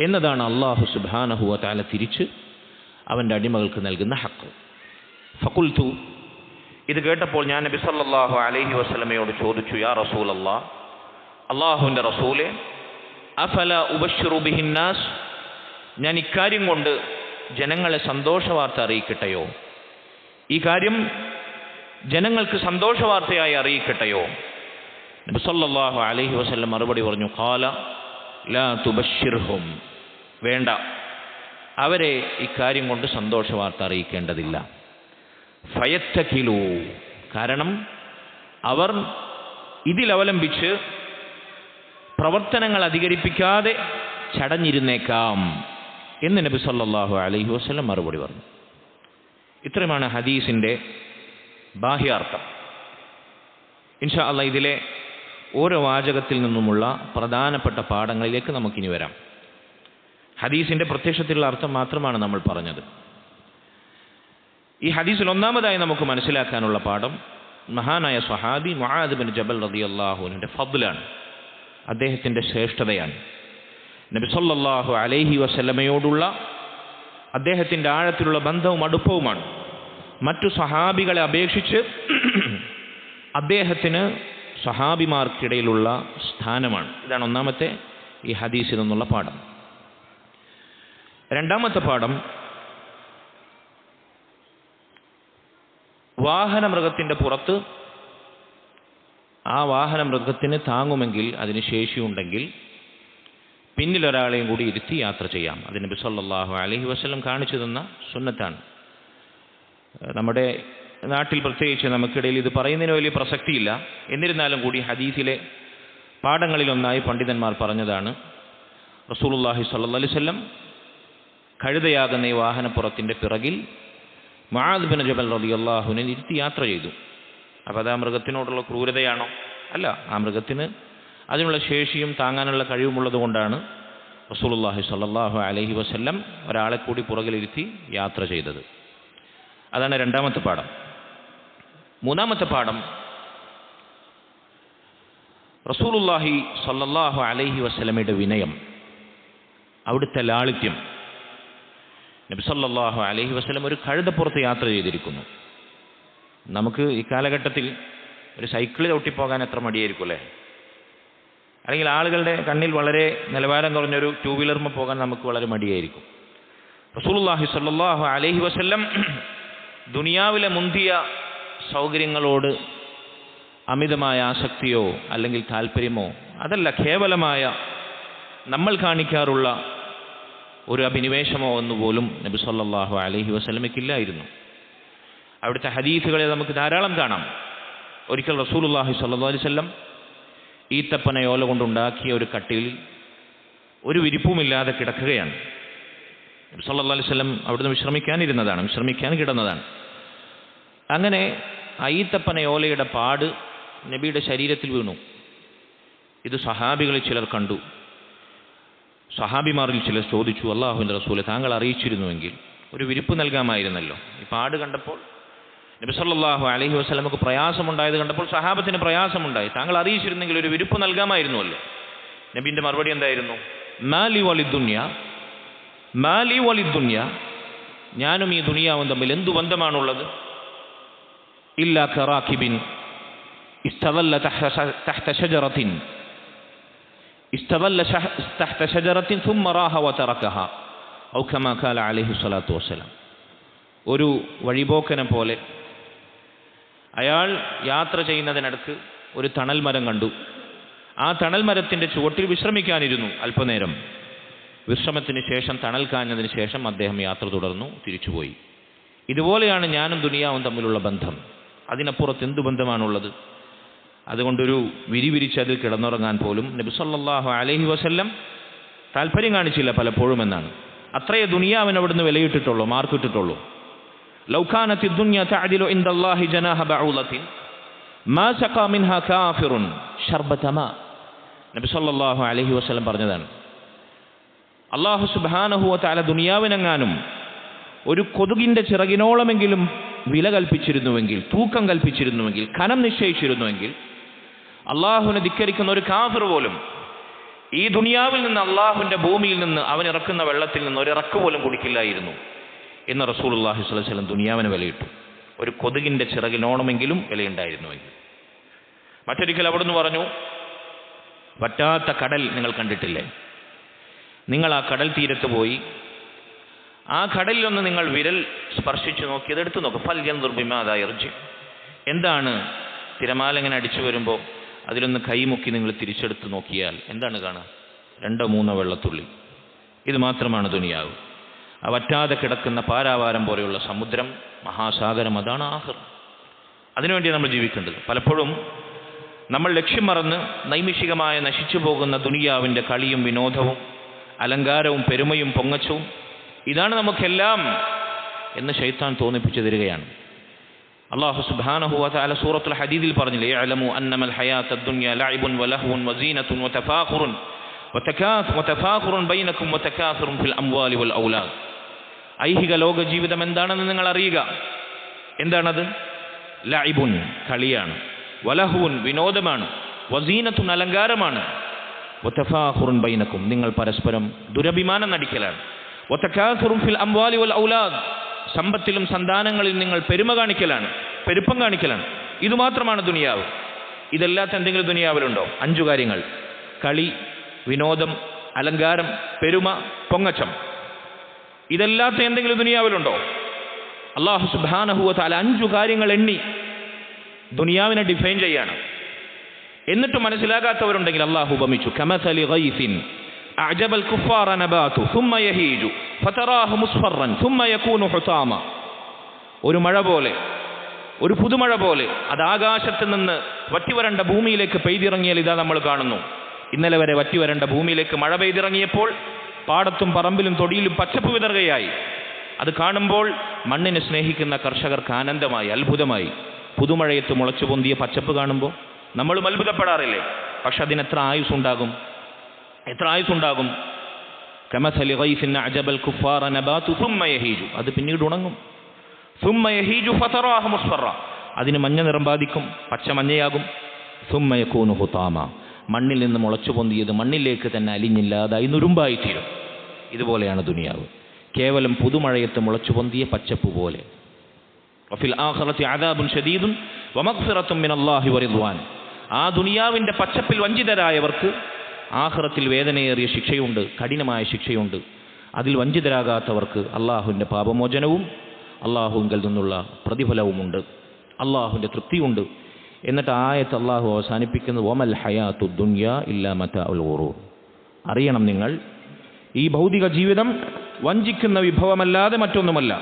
എന്നതാണ് അല്ലാഹു സുബ്ഹാനഹു വ തആല തിരിച്ച് അവൻ്റെ അടിമകൾക്ക് നൽകുന്ന ഹക്ക്. ഫഖുൽതു, ഇത് കേട്ടപ്പോൾ ഞാൻ നബി സല്ലല്ലാഹു അലൈഹി വസല്ലമയോട് ചോദിച്ചു, യാ റസൂലല്ലാഹ്, അല്ലാഹുവിൻ്റെ റസൂലേ, അഫല ഉബശ്ശിറു ബിഹിന്നാസ്, ഞാൻ ഇക്കാര്യം കൊണ്ട് ജനങ്ങളെ സന്തോഷവാർത്ത അറിയിക്കട്ടെയോ? ഈ കാര്യം ജനങ്ങൾക്ക് സന്തോഷവാർത്തയായി അറിയിക്കട്ടെയോ? നബി സല്ലല്ലാഹു അലൈഹി വസല്ലം മറുപടി പറഞ്ഞു, ഖാല ലാ തുബശ്ശിർഹും, വേണ്ട, അവരെ ഇക്കാര്യം കൊണ്ട് സന്തോഷവാർത്ത അറിയിക്കേണ്ടതില്ല. ഫയത്തഖിലൂ, കാരണം അവർ ഇതിലവലംബിച്ച് പ്രവർത്തനങ്ങൾ അധികരിപ്പിക്കാതെ ചടഞ്ഞിരുന്നേക്കാം എന്ന് നബി സല്ലല്ലാഹു അലൈഹി വസല്ലം മറുപടി പറഞ്ഞു. ഇത്രയുമാണ് ഹദീസിൻ്റെ ബാഹ്യാർത്ഥം. ഇൻഷാ അല്ലാഹ് ഇതിലെ ഓരോ വാചകത്തിൽ നിന്നുമുള്ള പ്രധാനപ്പെട്ട പാഠങ്ങളിലേക്ക് നമുക്കിനി വരാം. ഹദീസിൻ്റെ പ്രത്യക്ഷത്തിലുള്ള അർത്ഥം മാത്രമാണ് നമ്മൾ പറഞ്ഞത്. ഈ ഹദീസിൽ ഒന്നാമതായി നമുക്ക് മനസ്സിലാക്കാനുള്ള പാഠം മഹാനായ സ്വഹാബി മുആദ് ബിൻ ജബൽ റളിയല്ലാഹു അൻഹുവിൻ്റെ ഫദ്ലാണ്, അദ്ദേഹത്തിൻ്റെ ശ്രേഷ്ഠതയാണ്. നബി സല്ലല്ലാഹു അലൈഹി വസല്ലമയോടുള്ള അദ്ദേഹത്തിൻ്റെ ആഴത്തിലുള്ള ബന്ധവും അടുപ്പവുമാണ് മറ്റു സ്വഹാബികളെ അപേക്ഷിച്ച് അദ്ദേഹത്തിന് സ്വഹാബിമാർക്കിടയിലുള്ള സ്ഥാനമാണ്. ഇതാണ് ഒന്നാമത്തെ ഈ ഹദീസിൽ നിന്നുള്ള പാഠം. രണ്ടാമത്തെ പാഠം, വാഹനമൃഗത്തിൻ്റെ പുറത്ത് ആ വാഹനമൃഗത്തിന് താങ്ങുമെങ്കിൽ, അതിന് ശേഷിയുണ്ടെങ്കിൽ പിന്നിലൊരാളെയും കൂടി ഇരുത്തി യാത്ര ചെയ്യാം. അത് നബി സല്ലല്ലാഹു അലൈഹി വസല്ലം കാണിച്ചു തന്ന സുന്നത്താണ്. നമ്മുടെ നാട്ടിൽ പ്രത്യേകിച്ച് നമുക്കിടയിൽ ഇത് പറയുന്നതിന് വലിയ പ്രസക്തിയില്ല. എന്നിരുന്നാലും കൂടി ഹദീസിലെ പാഠങ്ങളിലൊന്നായി പണ്ഡിതന്മാർ പറഞ്ഞതാണ്, റസൂലുള്ളാഹി സ്വല്ലല്ലാഹു അലൈഹി വസല്ലം കഴുതയാകുന്ന ഈ വാഹനപ്പുറത്തിൻ്റെ പിറകിൽ മുആദ് ബിൻ ജബൽ റളിയല്ലാഹു അൻഹു ഇരുത്തി യാത്ര ചെയ്തു. അപ്പോൾ അത് ആ മൃഗത്തിനോടുള്ള ക്രൂരതയാണോ? അല്ല, ആ മൃഗത്തിന് അതിനുള്ള ശേഷിയും താങ്ങാനുള്ള കഴിവുമുള്ളത് കൊണ്ടാണ് റസൂലുള്ളാഹി സ്വല്ലല്ലാഹു അലൈഹി വസല്ലം ഒരാളെ കൂടി പുറകിലിരുത്തി യാത്ര ചെയ്തത്. അതാണ് രണ്ടാമത്തെ പാഠം. മൂന്നാമത്തെ പാഠം, റസൂലുള്ളാഹി സ്വല്ലല്ലാഹു അലൈഹി വസല്ലമയുടെ വിനയം, അവിടുത്തെ ലാളിത്യം. നബി സല്ലല്ലാഹു അലൈഹി വസല്ലം ഒരു കഴുതപ്പുറത്ത് യാത്ര ചെയ്തിരിക്കുന്നു. നമുക്ക് ഈ കാലഘട്ടത്തിൽ ഒരു സൈക്കിളിൽ ഒട്ടിപ്പോകാൻ എത്ര മടിയായിരിക്കും അല്ലേ? അല്ലെങ്കിൽ ആളുകളുടെ കണ്ണിൽ വളരെ നിലവാരം കുറഞ്ഞൊരു ടൂ വീലറിന് പോകാൻ നമുക്ക് വളരെ മടിയായിരിക്കും. റസൂലുള്ളാഹി സ്വല്ലല്ലാഹു അലൈഹി വസല്ലം ദുനിയാവിലെ മുന്തിയ സൗകര്യങ്ങളോട് അമിതമായ ആസക്തിയോ അല്ലെങ്കിൽ താല്പര്യമോ അതല്ല, കേവലമായ നമ്മൾ കാണിക്കാറുള്ള ഒരു അഭിനിവേശമോ ഒന്നുപോലും നബി സല്ലല്ലാഹു അലൈഹി വസല്ലമയ്ക്കില്ലായിരുന്നു. അവിടുത്തെ ഹദീസുകളെ നമുക്ക് ധാരാളം കാണാം. ഒരിക്കൽ റസൂലുള്ളാഹി സ്വല്ലല്ലാഹു അലൈഹി വസല്ലം ഈത്തപ്പനയോല കൊണ്ടുണ്ടാക്കിയ ഒരു കട്ടിലിൽ ഒരു വിരിപ്പുമില്ലാതെ കിടക്കുകയാണ്. നബി സല്ലല്ലാഹു അലൈഹി വസല്ലം അവിടുന്ന് വിശ്രമിക്കാൻ കിടന്നതാണ്. അങ്ങനെ ഈത്തപ്പനയോലയുടെ പാട് നബിയുടെ ശരീരത്തിൽ വീണു. ഇത് സഹാബികളിൽ ചിലർ കണ്ടു. സഹാബിമാരിൽ ചിലർ ചോദിച്ചു, അല്ലാഹുവിൻ്റെ റസൂലെ, താങ്കൾ അറിയിച്ചിരുന്നുവെങ്കിൽ ഒരു വിരിപ്പ് നൽകാമായിരുന്നല്ലോ. ഈ പാട് കണ്ടപ്പോൾ നബി സല്ലല്ലാഹു അലൈഹി വസല്ലമക്ക് പ്രയാസമുണ്ടായത് കണ്ടപ്പോൾ സഹാബത്തിന് പ്രയാസമുണ്ടായി. താങ്കൾ അറിയിച്ചിരുന്നെങ്കിൽ ഒരു വിരിപ്പ് നൽകാമായിരുന്നുവല്ലോ. നബിൻ്റെ മറുപടി എന്തായിരുന്നു? മാലി വലിദ്ദുനിയ, ഞാനും ഈ ദുനിയാവും തമ്മിൽ എന്തു ബന്ധമാണുള്ളത്? ഇല്ലാ കറാകിബിൻ ഇസ്തവല്ല തഹ്ത ഷജറത്തിൻ ثم راح وتركها ഔ കമാ ഖാല അലൈഹി സ്വലാത്തു വസ്സലാം. ഒരു വഴിപോക്കനെ പോലെ അയാൾ യാത്ര ചെയ്യുന്നതിനടുക്ക് ഒരു തണൽ മരം കണ്ടു. ആ തണൽ മരത്തിൻ്റെ ചുവട്ടിൽ വിശ്രമിക്കാനിരുന്നു അല്പനേരം. വിശ്രമത്തിന് ശേഷം, തണൽ കാഞ്ഞതിന് ശേഷം അദ്ദേഹം യാത്ര തുടർന്നു, തിരിച്ചുപോയി. ഇതുപോലെയാണ് ഞാനും ദുനിയാവും തമ്മിലുള്ള ബന്ധം. അതിനപ്പുറത്ത് എന്തു ബന്ധമാണുള്ളത്? അതുകൊണ്ടൊരു വിരിവിരിച്ച് അതിൽ കിടന്നുറങ്ങാൻ പോലും നബി സല്ലല്ലാഹു അലൈഹി വസല്ലം താല്പര്യം കാണിച്ചില്ല പലപ്പോഴും എന്നാണ്. അത്രയേ ദുനിയാവിന് അവിടുന്ന് വിലയിട്ടിട്ടുള്ളൂ, മാർക്കിട്ടിട്ടുള്ളൂ. ലൗ കാനത്തി ദുനിയ തഅദിലു ഇൻദല്ലാഹി ജനാഹ ബഊലത്തിൻ മാ സഖാ മിൻഹാ കാഫിറുൻ ശർബത മാ. നബി സല്ലല്ലാഹു അലൈഹി വസല്ലം പറഞ്ഞതാണ്. അല്ലാഹു സുബ്ഹാനഹു വ തആല ദുനിയാവിനെങ്ങാനും ഒരു കൊതുകിൻ്റെ ചിറകിനോളമെങ്കിലും വില കൽപ്പിച്ചിരുന്നുവെങ്കിൽ, തൂക്കം കൽപ്പിച്ചിരുന്നുവെങ്കിൽ, കനം നിശ്ചയിച്ചിരുന്നുവെങ്കിൽ, അള്ളാഹുവിനെ ധിക്കരിക്കുന്ന ഒരു കാഫിർ പോലും ഈ ദുനിയാവിൽ നിന്ന്, അള്ളാഹുവിൻ്റെ ഭൂമിയിൽ നിന്ന് അവൻ ഇറക്കുന്ന വെള്ളത്തിൽ നിന്ന് ഒരിറക്ക് പോലും കുടിക്കില്ലായിരുന്നു എന്ന് റസൂലുള്ളാഹി സ്വല്ലല്ലാഹു അലൈഹി വസല്ലം ദുനിയാവിന് വിലയിട്ടു. ഒരു കൊതുകിൻ്റെ ചിറകിനോണമെങ്കിലും വിലയുണ്ടായിരുന്നുവെങ്കിൽ. മറ്റൊരിക്കൽ അവിടുന്ന് പറഞ്ഞു, വറ്റാത്ത കടൽ നിങ്ങൾ കണ്ടിട്ടില്ലേ? നിങ്ങൾ ആ കടൽ തീരത്ത് പോയി ആ കടലിലൊന്ന് നിങ്ങൾ വിരൽ സ്പർശിച്ചു നോക്കി, അതെടുത്ത് നോക്കും. ഫൽയൻദുർ ബിമാദാ യർജി. എന്താണ് തിരമാല ഇങ്ങനെ അടിച്ചു വരുമ്പോൾ അതിലൊന്ന് കൈമുക്കി നിങ്ങൾ തിരിച്ചെടുത്ത് നോക്കിയാൽ എന്താണ് കാണുക? 2-3 വെള്ളത്തുള്ളി. ഇത് മാത്രമാണ് ദുനിയാവ്. ആ വറ്റാതെ കിടക്കുന്ന പാരാവാരം പോലെയുള്ള സമുദ്രം, മഹാസാഗരം, അതാണ് ആഖിറ. അതിനുവേണ്ടി നമ്മൾ ജീവിക്കേണ്ടത്. പലപ്പോഴും നമ്മൾ ലക്ഷ്യം മറന്ന് നൈമിഷികമായ നശിച്ചു പോകുന്ന ദുനിയാവിൻ്റെ കളിയും വിനോദവും അലങ്കാരവും പെരുമയും പൊങ്ങച്ചവും ഇതാണ് നമുക്കെല്ലാം എന്ന് ശൈത്താൻ തോന്നിപ്പിച്ചു തരികയാണ്. അല്ലാഹു സുബ്ഹാനഹു വ തആല സൂറത്തുൽ ഹദീദിൽ പറഞ്ഞില്ലേ, യഅലമു അന്നമൽ ഹയാത്തദ് ദുനിയ ലഅബുൻ വലഹ്വുൻ വസീനത്തുൻ വതഫാഖുറുൻ ബൈനക്കും വതകാസുറുൻ ഫിൽ അംവാലി വൽ ഔലാദ്. ഐഹിക ലോക ജീവിതം എന്താണെന്ന് നിങ്ങൾ അറിയുക. എന്താണത്? ലഅബുൻ കളിയാണ്, വലഹ്വുൻ വിനോദമാണ്, വസീനത്തുൻ അലങ്കാരമാണ്, വതഫാഖുറുൻ ബൈനക്കും നിങ്ങൾ പരസ്പരം ദുരഭിമാനം നടിക്കലാണ്, വതകാസുറുൻ ഫിൽ അംവാലി വൽ ഔലാദ് സമ്പത്തിലും സന്താനങ്ങളിൽ നിങ്ങൾ പെരുമ കാണിക്കലാണ്, പെരുപ്പം കാണിക്കലാണ്. ഇതുമാത്രമാണ് ദുനിയാവ്. ഇതല്ലാത്ത എന്തെങ്കിലും ദുനിയാവിലുണ്ടോ? 5 കാര്യങ്ങൾ: കളി, വിനോദം, അലങ്കാരം, പെരുമ, പൊങ്ങച്ചം. ഇതല്ലാത്ത എന്തെങ്കിലും ദുനിയാവിലുണ്ടോ? അല്ലാഹു സുബ്ഹാനഹു വ തആല 5 കാര്യങ്ങൾ എണ്ണി ദുനിയാവിനെ ഡിഫൈൻ ചെയ്യാണ്. എന്നിട്ട് മനസ്സിലാകാത്തവരുണ്ടെങ്കിൽ അല്ലാഹു ഉപമിച്ചു. കമസലി ഗൈസിൻ അഅജബൽ കുഫാറ നബാതു സുമ്മ യഹീജു ഫതറാഹു മുസ്ഫറൻ സുമ്മ യകൂനു ഹുതാമ. ഒരു മഴ പോലെ, ഒരു പുതുമഴ പോലെ അത് ആകാശത്ത് നിന്ന് വറ്റിവരണ്ട ഭൂമിയിലേക്ക് പെയ്തിറങ്ങിയാൽ ഇതാ നമ്മൾ കാണുന്നു. ഇന്നലെ വരെ വറ്റിവരണ്ട ഭൂമിയിലേക്ക് മഴ പെയ്തിറങ്ങിയപ്പോൾ പാടത്തും പറമ്പിലും തൊടിയിലും പച്ചപ്പ് വിതറുകയായി. അത് കാണുമ്പോൾ മണ്ണിനെ സ്നേഹിക്കുന്ന കർഷകർക്ക് ആനന്ദമായി, അത്ഭുതമായി. പുതുമഴയത്ത് മുളച്ചു പൊന്തിയ പച്ചപ്പ് കാണുമ്പോൾ നമ്മളും അത്ഭുതപ്പെടാറില്ലേ? പക്ഷെ അതിനെത്ര ആയുസ്സുണ്ടാകും? എത്ര ആയുസ്സുണ്ടാകും? കമസലി ഗൈസിൻ അഅജബൽ കുഫാറ നബാതു സുമ്മ യഹീജു, അത് പിന്നീട് ഉണങ്ങും. സുമ്മ യഹീജു ഫതറാഹു മുസ്ഫറ, അതിന് മഞ്ഞ നിറം ബാധിക്കും, പച്ച മഞ്ഞയാകും. സുമ്മ യകൂനു ഹുതാമ, മണ്ണിൽ നിന്ന് മുളച്ചു പൊന്തിയത് മണ്ണിലേക്ക് തന്നെ അലിഞ്ഞില്ലാതായി നുരുമ്പായിത്തീരും. ഇതുപോലെയാണ് ദുനിയാവ്. കേവലം പുതുമഴയത്ത് മുളച്ചു പൊന്തിയ പച്ചപ്പ് പോലെ. വഫിൽ ആഖിറതി അദാബുൻ ശദീദുൻ വമഗ്ഫിറത്തും മിനല്ലാഹി വറിദ്വാൻ. ആ ദുനിയാവിൻ്റെ പച്ചപ്പിൽ വഞ്ചിതരായവർക്ക് ആഖിറത്തിൽ വേദനയേറിയ ശിക്ഷയുണ്ട്, കഠിനമായ ശിക്ഷയുണ്ട്. അതിൽ വഞ്ചിതരാകാത്തവർക്ക് അള്ളാഹുവിൻ്റെ പാപമോചനവും അള്ളാഹുവിൽ നിന്നുള്ള പ്രതിഫലവുമുണ്ട്, അള്ളാഹുവിൻ്റെ തൃപ്തിയുണ്ട്. എന്നിട്ട് ആയത്ത് അള്ളാഹു അവസാനിപ്പിക്കുന്നത് വമൽ ഹയാത്തു ദുനിയ ഇല്ലാ മതാഉൽ ഗുറൂർ. അറിയണം നിങ്ങൾ, ഈ ഭൗതിക ജീവിതം വഞ്ചിക്കുന്ന വിഭവമല്ലാതെ മറ്റൊന്നുമല്ല.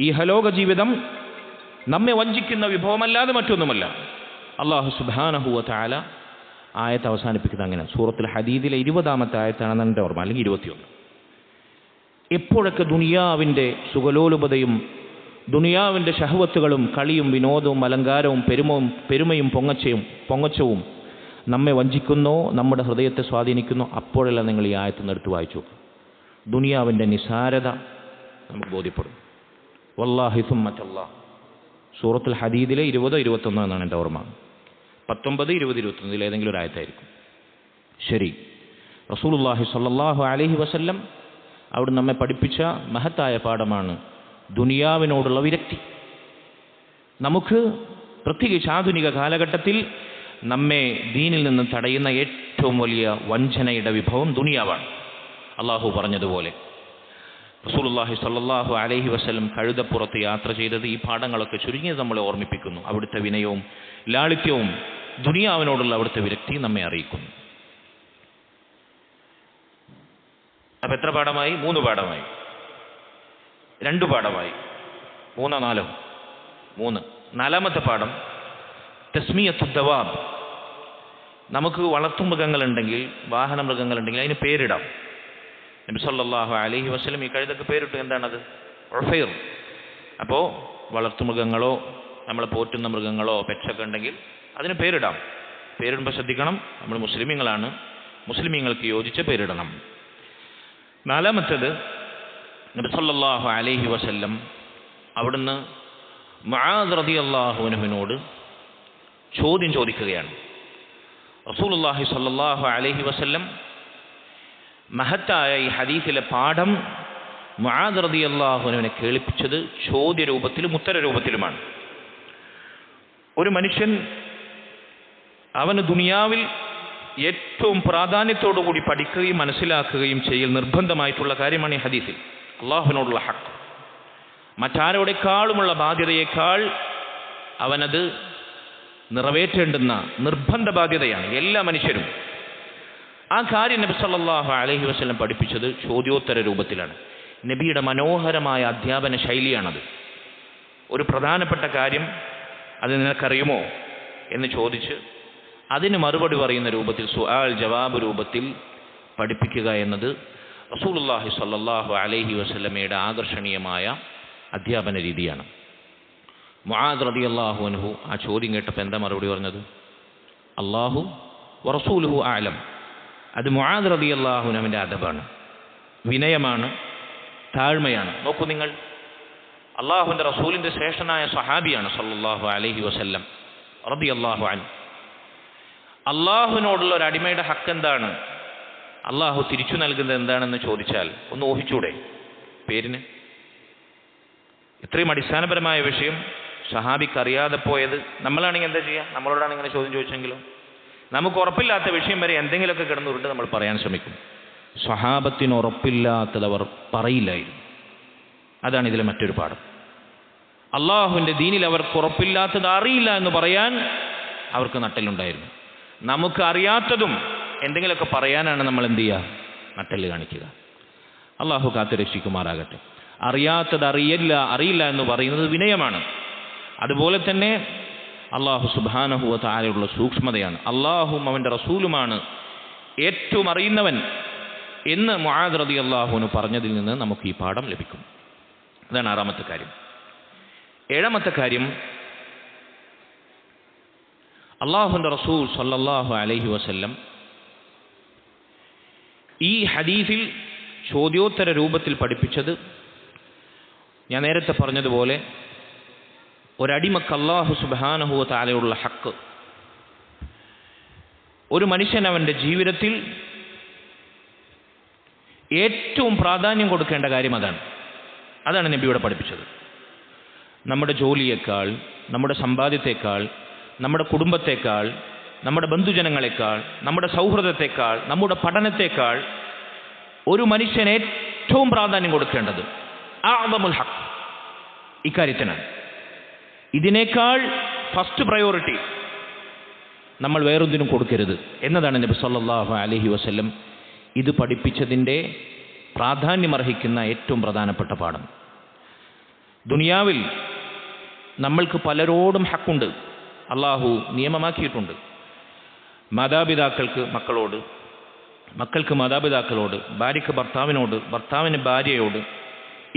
ഈ ഹലോക ജീവിതം നമ്മെ വഞ്ചിക്കുന്ന വിഭവമല്ലാതെ മറ്റൊന്നുമല്ല. അള്ളാഹു സുബ്ഹാനഹു വ തആല ആയത്ത് അവസാനിപ്പിക്കുന്നത് അങ്ങനെ. സൂറത്തുൽ ഹദീദിലെ 20-ാമത്തെ ആയത്താണ് എൻ്റെ ഓർമ്മ, അല്ലെങ്കിൽ 21. എപ്പോഴൊക്കെ ദുനിയാവിൻ്റെ സുഖലോലുപതയും ദുനിയാവിൻ്റെ ശഹവത്തുകളും കളിയും വിനോദവും അലങ്കാരവും പെരുമയും പൊങ്ങച്ചവും നമ്മെ വഞ്ചിക്കുന്നോ, നമ്മുടെ ഹൃദയത്തെ സ്വാധീനിക്കുന്നോ, അപ്പോഴെല്ലാം നിങ്ങൾ ഈ ആയത്ത് എടുത്ത് വായിച്ചു. ദുനിയാവിൻ്റെ നിസാരത നമുക്ക് ബോധ്യപ്പെടും. വല്ലാഹി സുമ്മ തല്ലാഹ്. സൂറത്തുൽ ഹദീദിലെ 20-21 എന്നാണ് എൻ്റെ ഓർമ്മ. 19, 20, 21 ഏതെങ്കിലും ഒരു ആയത്തായിരിക്കും. ശരി, റസൂലുള്ളാഹി സ്വല്ലല്ലാഹു അലൈഹി വസല്ലം അവിടെ നമ്മെ പഠിപ്പിച്ച മഹത്തായ പാഠമാണ് ദുനിയാവിനോടുള്ള വിരക്തി. നമുക്ക് പ്രത്യേകിച്ച് ആധുനിക കാലഘട്ടത്തിൽ നമ്മെ ദീനിൽ നിന്ന് തടയുന്ന ഏറ്റവും വലിയ വഞ്ചനയുടെ വിഭവം ദുനിയാവാണ്. അള്ളാഹു പറഞ്ഞതുപോലെ റസൂലുള്ളാഹി സ്വല്ലല്ലാഹു അലൈഹി വസല്ലം കഴുതപ്പുറത്ത് യാത്ര ചെയ്തത് ഈ പാഠങ്ങളൊക്കെ ചുരുങ്ങിയത് നമ്മളെ ഓർമ്മിപ്പിക്കുന്നു. അവിടുത്തെ വിനയവും ലാളിത്യവും ദുനിയാവിനോടുള്ള അവിടുത്തെ വിരക്തിയും നമ്മെ അറിയിക്കുന്നു. അപ്പം എത്ര പാഠമായി? 3 പാഠമായി. 2 പാഠമായി. 3 4 3. 4ാമത്തെ പാഠം തസ്മിയത്തു ദവാബ്. നമുക്ക് വളർത്തുമൃഗങ്ങളുണ്ടെങ്കിൽ, വാഹന മൃഗങ്ങളുണ്ടെങ്കിൽ അതിന് പേരിടാം. നബി സല്ലല്ലാഹു അലൈഹി വസല്ലം ഈ കഴുതൊക്കെ പേരിട്ടു. എന്താണത്? ഉഫൈർ. അപ്പോൾ വളർത്തുമൃഗങ്ങളോ നമ്മൾ പോറ്റുന്ന മൃഗങ്ങളോ പെറ്റ്സൊക്കെ ഉണ്ടെങ്കിൽ അതിന് പേരിടാം. പേരിടുമ്പോൾ ശ്രദ്ധിക്കണം, നമ്മൾ മുസ്ലിമീങ്ങളാണ്, മുസ്ലിമീങ്ങൾക്ക് യോജിച്ച പേരിടണം. 4ാമത്തേത് നബി സല്ലല്ലാഹു അലൈഹി വസല്ലം അവിടുന്ന് മുആദ് റളിയല്ലാഹു അൻഹുവിനോട് ചോദ്യം ചോദിക്കുകയാണ്. റസൂലുള്ളാഹി സ്വല്ലല്ലാഹു അലൈഹി വസല്ലം മഹത്തായ ഈ ഹദീസിലെ പാഠം മുആദ് റളിയല്ലാഹു അൻഹുവിനെ കേൾപ്പിച്ചത് ചോദ്യരൂപത്തിലും ഉത്തരരൂപത്തിലുമാണ്. ഒരു മനുഷ്യൻ അവന് ദുനിയാവിൽ ഏറ്റവും പ്രാധാന്യത്തോടുകൂടി പഠിക്കുകയും മനസ്സിലാക്കുകയും ചെയ്യൽ നിർബന്ധമായിട്ടുള്ള കാര്യമാണ് ഈ ഹദീസിൽ. അള്ളാഹുവിനോടുള്ള ഹക്ക്, മറ്റാരോടേക്കാളുമുള്ള ബാധ്യതയേക്കാൾ അവനത് നിറവേറ്റേണ്ടുന്ന നിർബന്ധ ബാധ്യതയാണ് എല്ലാ മനുഷ്യരും. ആ കാര്യം നബി സല്ലല്ലാഹു അലൈഹി വസല്ലം പഠിപ്പിച്ചത് ചോദ്യോത്തര രൂപത്തിലാണ്. നബിയുടെ മനോഹരമായ അധ്യാപന ശൈലിയാണത്. ഒരു പ്രധാനപ്പെട്ട കാര്യം അത് നിനക്കറിയുമോ എന്ന് ചോദിച്ച് അതിന് മറുപടി പറയുന്ന രൂപത്തിൽ, സുആൽ ജവാബ് രൂപത്തിൽ പഠിപ്പിക്കുക എന്നത് റസൂലുള്ളാഹി സ്വല്ലല്ലാഹു അലൈഹി വസല്ലമയുടെ ആകർഷണീയമായ അധ്യാപന രീതിയാണ്. മുആദ് റളിയല്ലാഹു അൻഹു ആ ചോദ്യം കേട്ടപ്പോൾ എന്താ മറുപടി പറഞ്ഞത്? അല്ലാഹു വറസൂലുഹു അഅലം. അത് മുആദ് റളിയല്ലാഹു അൻഹുവിൻ്റെ അദബാണ്, വിനയമാണ്, താഴ്മയാണ്. നോക്കൂ നിങ്ങൾ, അള്ളാഹുവിൻ്റെ റസൂലിൻ്റെ ശ്രേഷ്ഠനായ സഹാബിയാണ് സല്ലല്ലാഹു അലൈഹി വസല്ലം റളിയല്ലാഹു അൻഹു. അള്ളാഹുവിനോടുള്ള ഒരു അടിമയുടെ ഹക്ക് എന്താണ്, അള്ളാഹു തിരിച്ചു നൽകുന്നത് എന്താണെന്ന് ചോദിച്ചാൽ ഒന്ന് ഊഹിച്ചൂടെ? പേരിന് ഇത്രയും അടിസ്ഥാനപരമായ വിഷയം സഹാബിക്ക് അറിയാതെ പോയത്. നമ്മളാണെങ്കിൽ എന്താ ചെയ്യുക? നമ്മളോടാണ് ഇങ്ങനെ ചോദ്യം ചോദിച്ചെങ്കിലും നമുക്ക് ഉറപ്പില്ലാത്ത വിഷയം വരെ എന്തെങ്കിലുമൊക്കെ കിടന്നുരുട്ട് നമ്മൾ പറയാൻ ശ്രമിക്കും. സ്വഹാബത്തിന് ഉറപ്പില്ലാത്തത് അവർ പറയില്ലായിരുന്നു. അതാണ് ഇതിലെ മറ്റൊരു പാഠം. അള്ളാഹുവിൻ്റെ ദീനിൽ അവർക്ക് ഉറപ്പില്ലാത്തത് അറിയില്ല എന്ന് പറയാൻ അവർക്ക് നട്ടലുണ്ടായിരുന്നു. നമുക്ക് അറിയാത്തതും എന്തെങ്കിലുമൊക്കെ പറയാനാണ് നമ്മൾ എന്ത് ചെയ്യുക? നട്ടല് കാണിക്കുക. അള്ളാഹു കാത്തു രക്ഷിക്കുമാറാകട്ടെ. അറിയാത്തത് അറിയില്ല എന്ന് പറയുന്നത് വിനയമാണ്. അതുപോലെ തന്നെ അള്ളാഹു സുബ്ഹാനഹു വ തആലയുള്ള സൂക്ഷ്മതയാണ്. അള്ളാഹും അവൻ്റെ റസൂലുമാണ് ഏറ്റവും അറിയുന്നവൻ എന്ന് മുആദ് റളിയല്ലാഹു അൻഹു പറഞ്ഞതിൽ നിന്ന് നമുക്ക് ഈ പാഠം ലഭിക്കും. അതാണ് 6ാമത്തെ കാര്യം. 7ാമത്തെ കാര്യം, അള്ളാഹുവിൻ്റെ റസൂൽ സല്ലല്ലാഹു അലൈഹി വസല്ലം ഈ ഹദീസിൽ ചോദ്യോത്തര രൂപത്തിൽ പഠിപ്പിച്ചത്, ഞാൻ നേരത്തെ പറഞ്ഞതുപോലെ ഒരടിമക്ക് അല്ലാഹു സുബ്ഹാനഹു വ തആലയുള്ള ഹക്ക്, ഒരു മനുഷ്യൻ അവൻ്റെ ജീവിതത്തിൽ ഏറ്റവും പ്രാധാന്യം കൊടുക്കേണ്ട കാര്യം അതാണ് നബിയുടെ പഠിപ്പിച്ചത്. നമ്മുടെ ജോലിയേക്കാൾ, നമ്മുടെ സമ്പാദ്യത്തേക്കാൾ, നമ്മുടെ കുടുംബത്തേക്കാൾ, നമ്മുടെ ബന്ധുജനങ്ങളെക്കാൾ, നമ്മുടെ സൗഹൃദത്തേക്കാൾ, നമ്മുടെ പഠനത്തേക്കാൾ ഒരു മനുഷ്യൻ ഏറ്റവും പ്രാധാന്യം കൊടുക്കേണ്ടത് അഅ്ളമുൽ ഹഖ് ഇക്കാര്യത്തിനാണ്. ഇതിനേക്കാൾ ഫസ്റ്റ് പ്രയോറിറ്റി നമ്മൾ വേറൊന്നിനും കൊടുക്കരുത് എന്നതാണ് നബി സല്ലല്ലാഹു അലൈഹി വസല്ലം ഇത് പഠിപ്പിച്ചതിൻ്റെ പ്രാധാന്യമർഹിക്കുന്ന ഏറ്റവും പ്രധാനപ്പെട്ട പാഠം. ദുനിയാവിൽ നമ്മൾക്ക് പലരോടും ഹക്കുണ്ട്, അള്ളാഹു നിയമമാക്കിയിട്ടുണ്ട്. മാതാപിതാക്കൾക്ക് മക്കളോട്, മക്കൾക്ക് മാതാപിതാക്കളോട്, ഭാര്യയ്ക്ക് ഭർത്താവിനോട്, ഭർത്താവിന് ഭാര്യയോട്,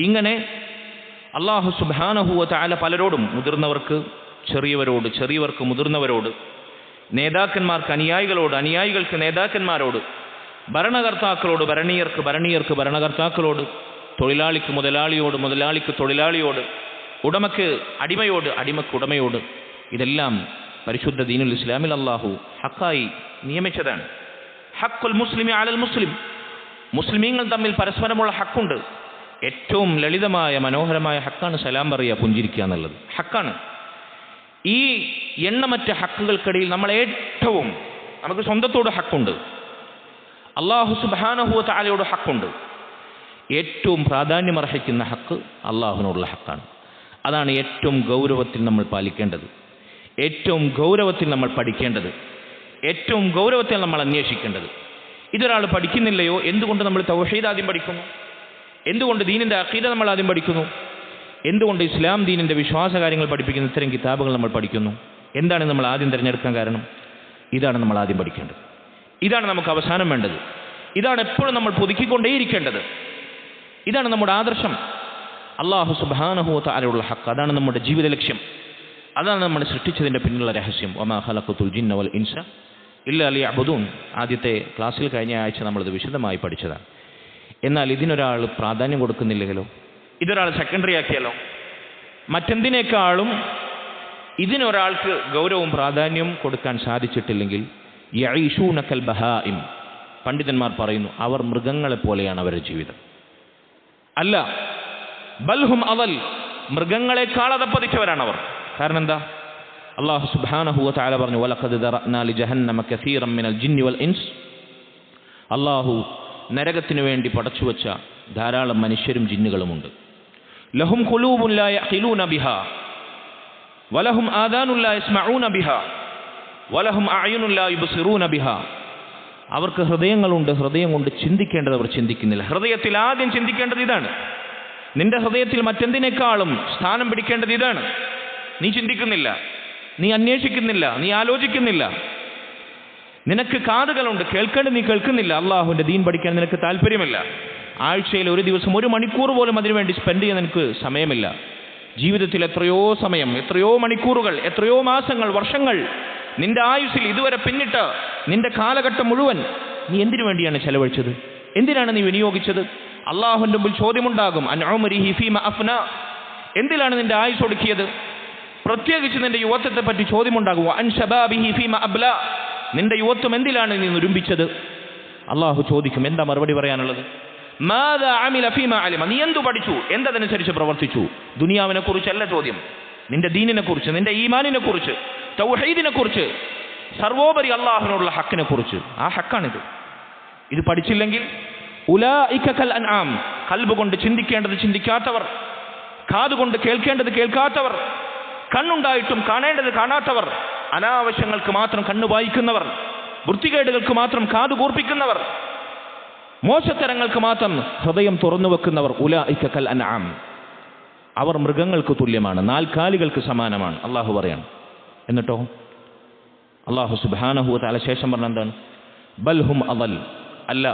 ഇങ്ങനെ അള്ളാഹു സുബ്ഹാനഹു വ തആല പലരോടും, മുതിർന്നവർക്ക് ചെറിയവരോട്, ചെറിയവർക്ക് മുതിർന്നവരോട്, നേതാക്കന്മാർക്ക് അനുയായികളോട്, അനുയായികൾക്ക് നേതാക്കന്മാരോട്, ഭരണകർത്താക്കളോട്, ഭരണീയർക്ക് ഭരണകർത്താക്കളോട്, തൊഴിലാളിക്ക് മുതലാളിയോട്, മുതലാളിക്ക് തൊഴിലാളിയോട്, ഉടമയ്ക്ക് അടിമയോട്, അടിമയ്ക്ക് ഉടമയോട്, ഇതെല്ലാം പരിശുദ്ധ ദീനുൽ ഇസ്ലാമിൽ അള്ളാഹു ഹക്കായി നിയമിച്ചതാണ്. ഹക്കുൽ മുസ്ലിമി അലൽ മുസ്ലിം, മുസ്ലിമീങ്ങൾ തമ്മിൽ പരസ്പരമുള്ള ഹക്കുണ്ട്. ഏറ്റവും ലളിതമായ മനോഹരമായ ഹക്കാണ് സലാം പറയുക, പുഞ്ചിരിക്കുക എന്നുള്ളത് ഹക്കാണ്. ഈ എണ്ണമറ്റ ഹക്കുകൾക്കിടയിൽ നമുക്ക് സ്വന്തത്തോട് ഹക്കുണ്ട്, അല്ലാഹു സുബ്ഹാനഹു വ തആലയോട് ഹക്കുണ്ട്. ഏറ്റവും പ്രാധാന്യമർഹിക്കുന്ന ഹക്ക് അള്ളാഹുവിനോടുള്ള ഹക്കാണ്. അതാണ് ഏറ്റവും ഗൗരവത്തിൽ നമ്മൾ പാലിക്കേണ്ടത്, ഏറ്റവും ഗൗരവത്തിൽ നമ്മൾ പഠിക്കേണ്ടത്, ഏറ്റവും ഗൗരവത്തിൽ നമ്മൾ അന്വേഷിക്കേണ്ടത്. ഇതൊരാൾ പഠിക്കുന്നില്ലയോ? എന്തുകൊണ്ട് നമ്മൾ തൗഹീദ് ആദ്യം പഠിക്കുന്നു? എന്തുകൊണ്ട് ദീനിൻ്റെ അഖീദ നമ്മൾ ആദ്യം പഠിക്കുന്നു? എന്തുകൊണ്ട് ഇസ്ലാം ദീനിൻ്റെ വിശ്വാസ കാര്യങ്ങൾ പഠിപ്പിക്കുന്ന ഇത്തരം കിതാബുകൾ നമ്മൾ പഠിക്കുന്നു? എന്താണ് നമ്മൾ ആദ്യം തിരഞ്ഞെടുക്കാൻ കാരണം? ഇതാണ് നമ്മൾ ആദ്യം പഠിക്കേണ്ടത്, ഇതാണ് നമുക്ക് അവസാനം വേണ്ടത്, ഇതാണ് എപ്പോഴും നമ്മൾ പുതുക്കിക്കൊണ്ടേയിരിക്കേണ്ടത്, ഇതാണ് നമ്മുടെ ആദർശം. അല്ലാഹു സുബ്ഹാനഹു വ തആലയുള്ള ഹക്ക്, അതാണ് നമ്മുടെ ജീവിത ലക്ഷ്യം, അതാണ് നമ്മൾ സൃഷ്ടിച്ചതിൻ്റെ പിന്നിലുള്ള രഹസ്യം. വമാ ഖലഖതുൽ ജിന്ന വൽ ഇൻസ ഇല്ലാ ലിയഅ്ബുദൂൻ. ആദ്യത്തെ ക്ലാസ്സിൽ കഴിഞ്ഞ ആഴ്ച നമ്മളിത് വിശദമായി പഠിച്ചതാണ്. എന്നാൽ ഇതിനൊരാൾ പ്രാധാന്യം കൊടുക്കുന്നില്ലെങ്കിലോ, ഇതൊരാൾ സെക്കൻഡറി ആക്കിയാലോ, മറ്റെന്തിനേക്കാളും ഇതിനൊരാൾക്ക് ഗൗരവവും പ്രാധാന്യവും കൊടുക്കാൻ സാധിച്ചിട്ടില്ലെങ്കിൽ യഈശൂന കൽ ബഹായിം, പണ്ഡിതന്മാർ പറയുന്നു, അവർ മൃഗങ്ങളെപ്പോലെയാണ് അവരുടെ ജീവിതം. അല്ല, ബൽഹും അവൽ, മൃഗങ്ങളെക്കാൾ അതപ്പതിച്ചവരാണവർ. കാരണം എന്താ? അല്ലാഹു സുബ്ഹാനഹു വ തആല പറഞ്ഞു, വലഖദ് ദറഅനാ ലിജഹന്നമ കസീറൻ മിനൽ ജിന്നി വൽ ഇൻസ്. അല്ലാഹു നരകത്തിനു വേണ്ടി പടച്ചുവെച്ച ധാരാളം മനുഷ്യരും ജിന്നുകളുമുണ്ട്. ലഹും ഖുലൂബുൻ ലാ യഖിലൂന ബിഹാ വലഹും ആദാനുൻ ലാ യസ്മഊന ബിഹാ വലഹും അഅ്യുനുൻ ലാ യുബ്സിറൂന ബിഹാ. അവർക്ക് ഹൃദയങ്ങളുണ്ട്, ഹൃദയം കൊണ്ട് ചിന്തിക്കേണ്ടത് അവർ ചിന്തിക്കുന്നില്ല. ഹൃദയത്തിൽ ആദ്യം ചിന്തിക്കേണ്ടത് ഇതാണ്. നിന്റെ ഹൃദയത്തിൽ മറ്റെന്തിനേക്കാളും സ്ഥാനം പിടിക്കേണ്ടത് ഇതാണ്. നീ ചിന്തിക്കുന്നില്ല, നീ അന്വേഷിക്കുന്നില്ല, നീ ആലോചിക്കുന്നില്ല. നിനക്ക് കാതുകളുണ്ട്, കേൾക്കേണ്ടത് നീ കേൾക്കുന്നില്ല. അള്ളാഹുവിൻ്റെ ദീൻ പഠിക്കാൻ നിനക്ക് താല്പര്യമില്ല. ആഴ്ചയിൽ ഒരു ദിവസം 1 മണിക്കൂർ പോലും അതിനുവേണ്ടി സ്പെൻഡ് ചെയ്യാൻ നിനക്ക് സമയമില്ല. ജീവിതത്തിൽ എത്രയോ സമയം, എത്രയോ മണിക്കൂറുകൾ, എത്രയോ മാസങ്ങൾ, വർഷങ്ങൾ നിന്റെ ആയുസ്സിൽ ഇതുവരെ പിന്നിട്ട് നിന്റെ കാലഘട്ടം മുഴുവൻ നീ എന്തിനു വേണ്ടിയാണ് ചെലവഴിച്ചത്? എന്തിനാണ് നീ വിനിയോഗിച്ചത്? അള്ളാഹുവിൻ്റെ മുമ്പിൽ ചോദ്യമുണ്ടാകും. അൻ ഉമരിഹി ഫീമ അഫ്ന, എന്തിലാണ് നിന്റെ ആയുസ് ഒടുക്കിയത്? പ്രത്യേകിച്ച് നിന്റെ യുവത്വത്തെ പറ്റി ചോദ്യമുണ്ടാകും. അൻ ശബാബിഹി ഫീമ അബ്ല, നിന്റെ യുവത്വം എന്തിലാണ് നീ നുരുമ്പിച്ചത്? അള്ളാഹു ചോദിക്കും. എന്താ മറുപടി പറയാനുള്ളത്? മാദാ അമില ഫീമ അലിമ, നീ എന്തു പഠിച്ചു, എന്തതനുസരിച്ച് പ്രവർത്തിച്ചു? ദുനിയാവിനെ കുറിച്ചല്ല ചോദ്യം, നിന്റെ ദീനിനെ കുറിച്ച്, നിന്റെ ഈമാനിനെ കുറിച്ച്, തൗഹീദിനെ കുറിച്ച്, സർവോപരി അള്ളാഹുവിനോടുള്ള ഹക്കിനെ കുറിച്ച്. ആ ഹക്കാണിത്. ഇത് പഠിച്ചില്ലെങ്കിൽ ഉലൈക കൽ അൻആം, ഖൽബ് കൊണ്ട് ചിന്തിക്കേണ്ടത് ചിന്തിക്കാത്തവർ, കാതുകൊണ്ട് കേൾക്കേണ്ടത് കേൾക്കാത്തവർ, കണ്ണുണ്ടായിട്ടും കാണേണ്ടത് കാണാത്തവർ, അനാവശ്യങ്ങൾക്ക് മാത്രം കണ്ണു വായിക്കുന്നവർ, വൃത്തികേടുകൾക്ക് മാത്രം കാതു കൂർപ്പിക്കുന്നവർ, മോശത്തരങ്ങൾക്ക് മാത്രം ഹൃദയം തുറന്നു വെക്കുന്നവർ, ഉലൈക കൽ അൻആം, അവർ മൃഗങ്ങൾക്ക് തുല്യമാണ്, നാൽക്കാലികൾക്ക് സമാനമാണ് അള്ളാഹു പറയാണ്. എന്നിട്ടോ അള്ളാഹു സുബ്ഹാനഹു വ തആല ശേഷം പറഞ്ഞ എന്താണ്? ബൽഹും അദൽ, അല്ല,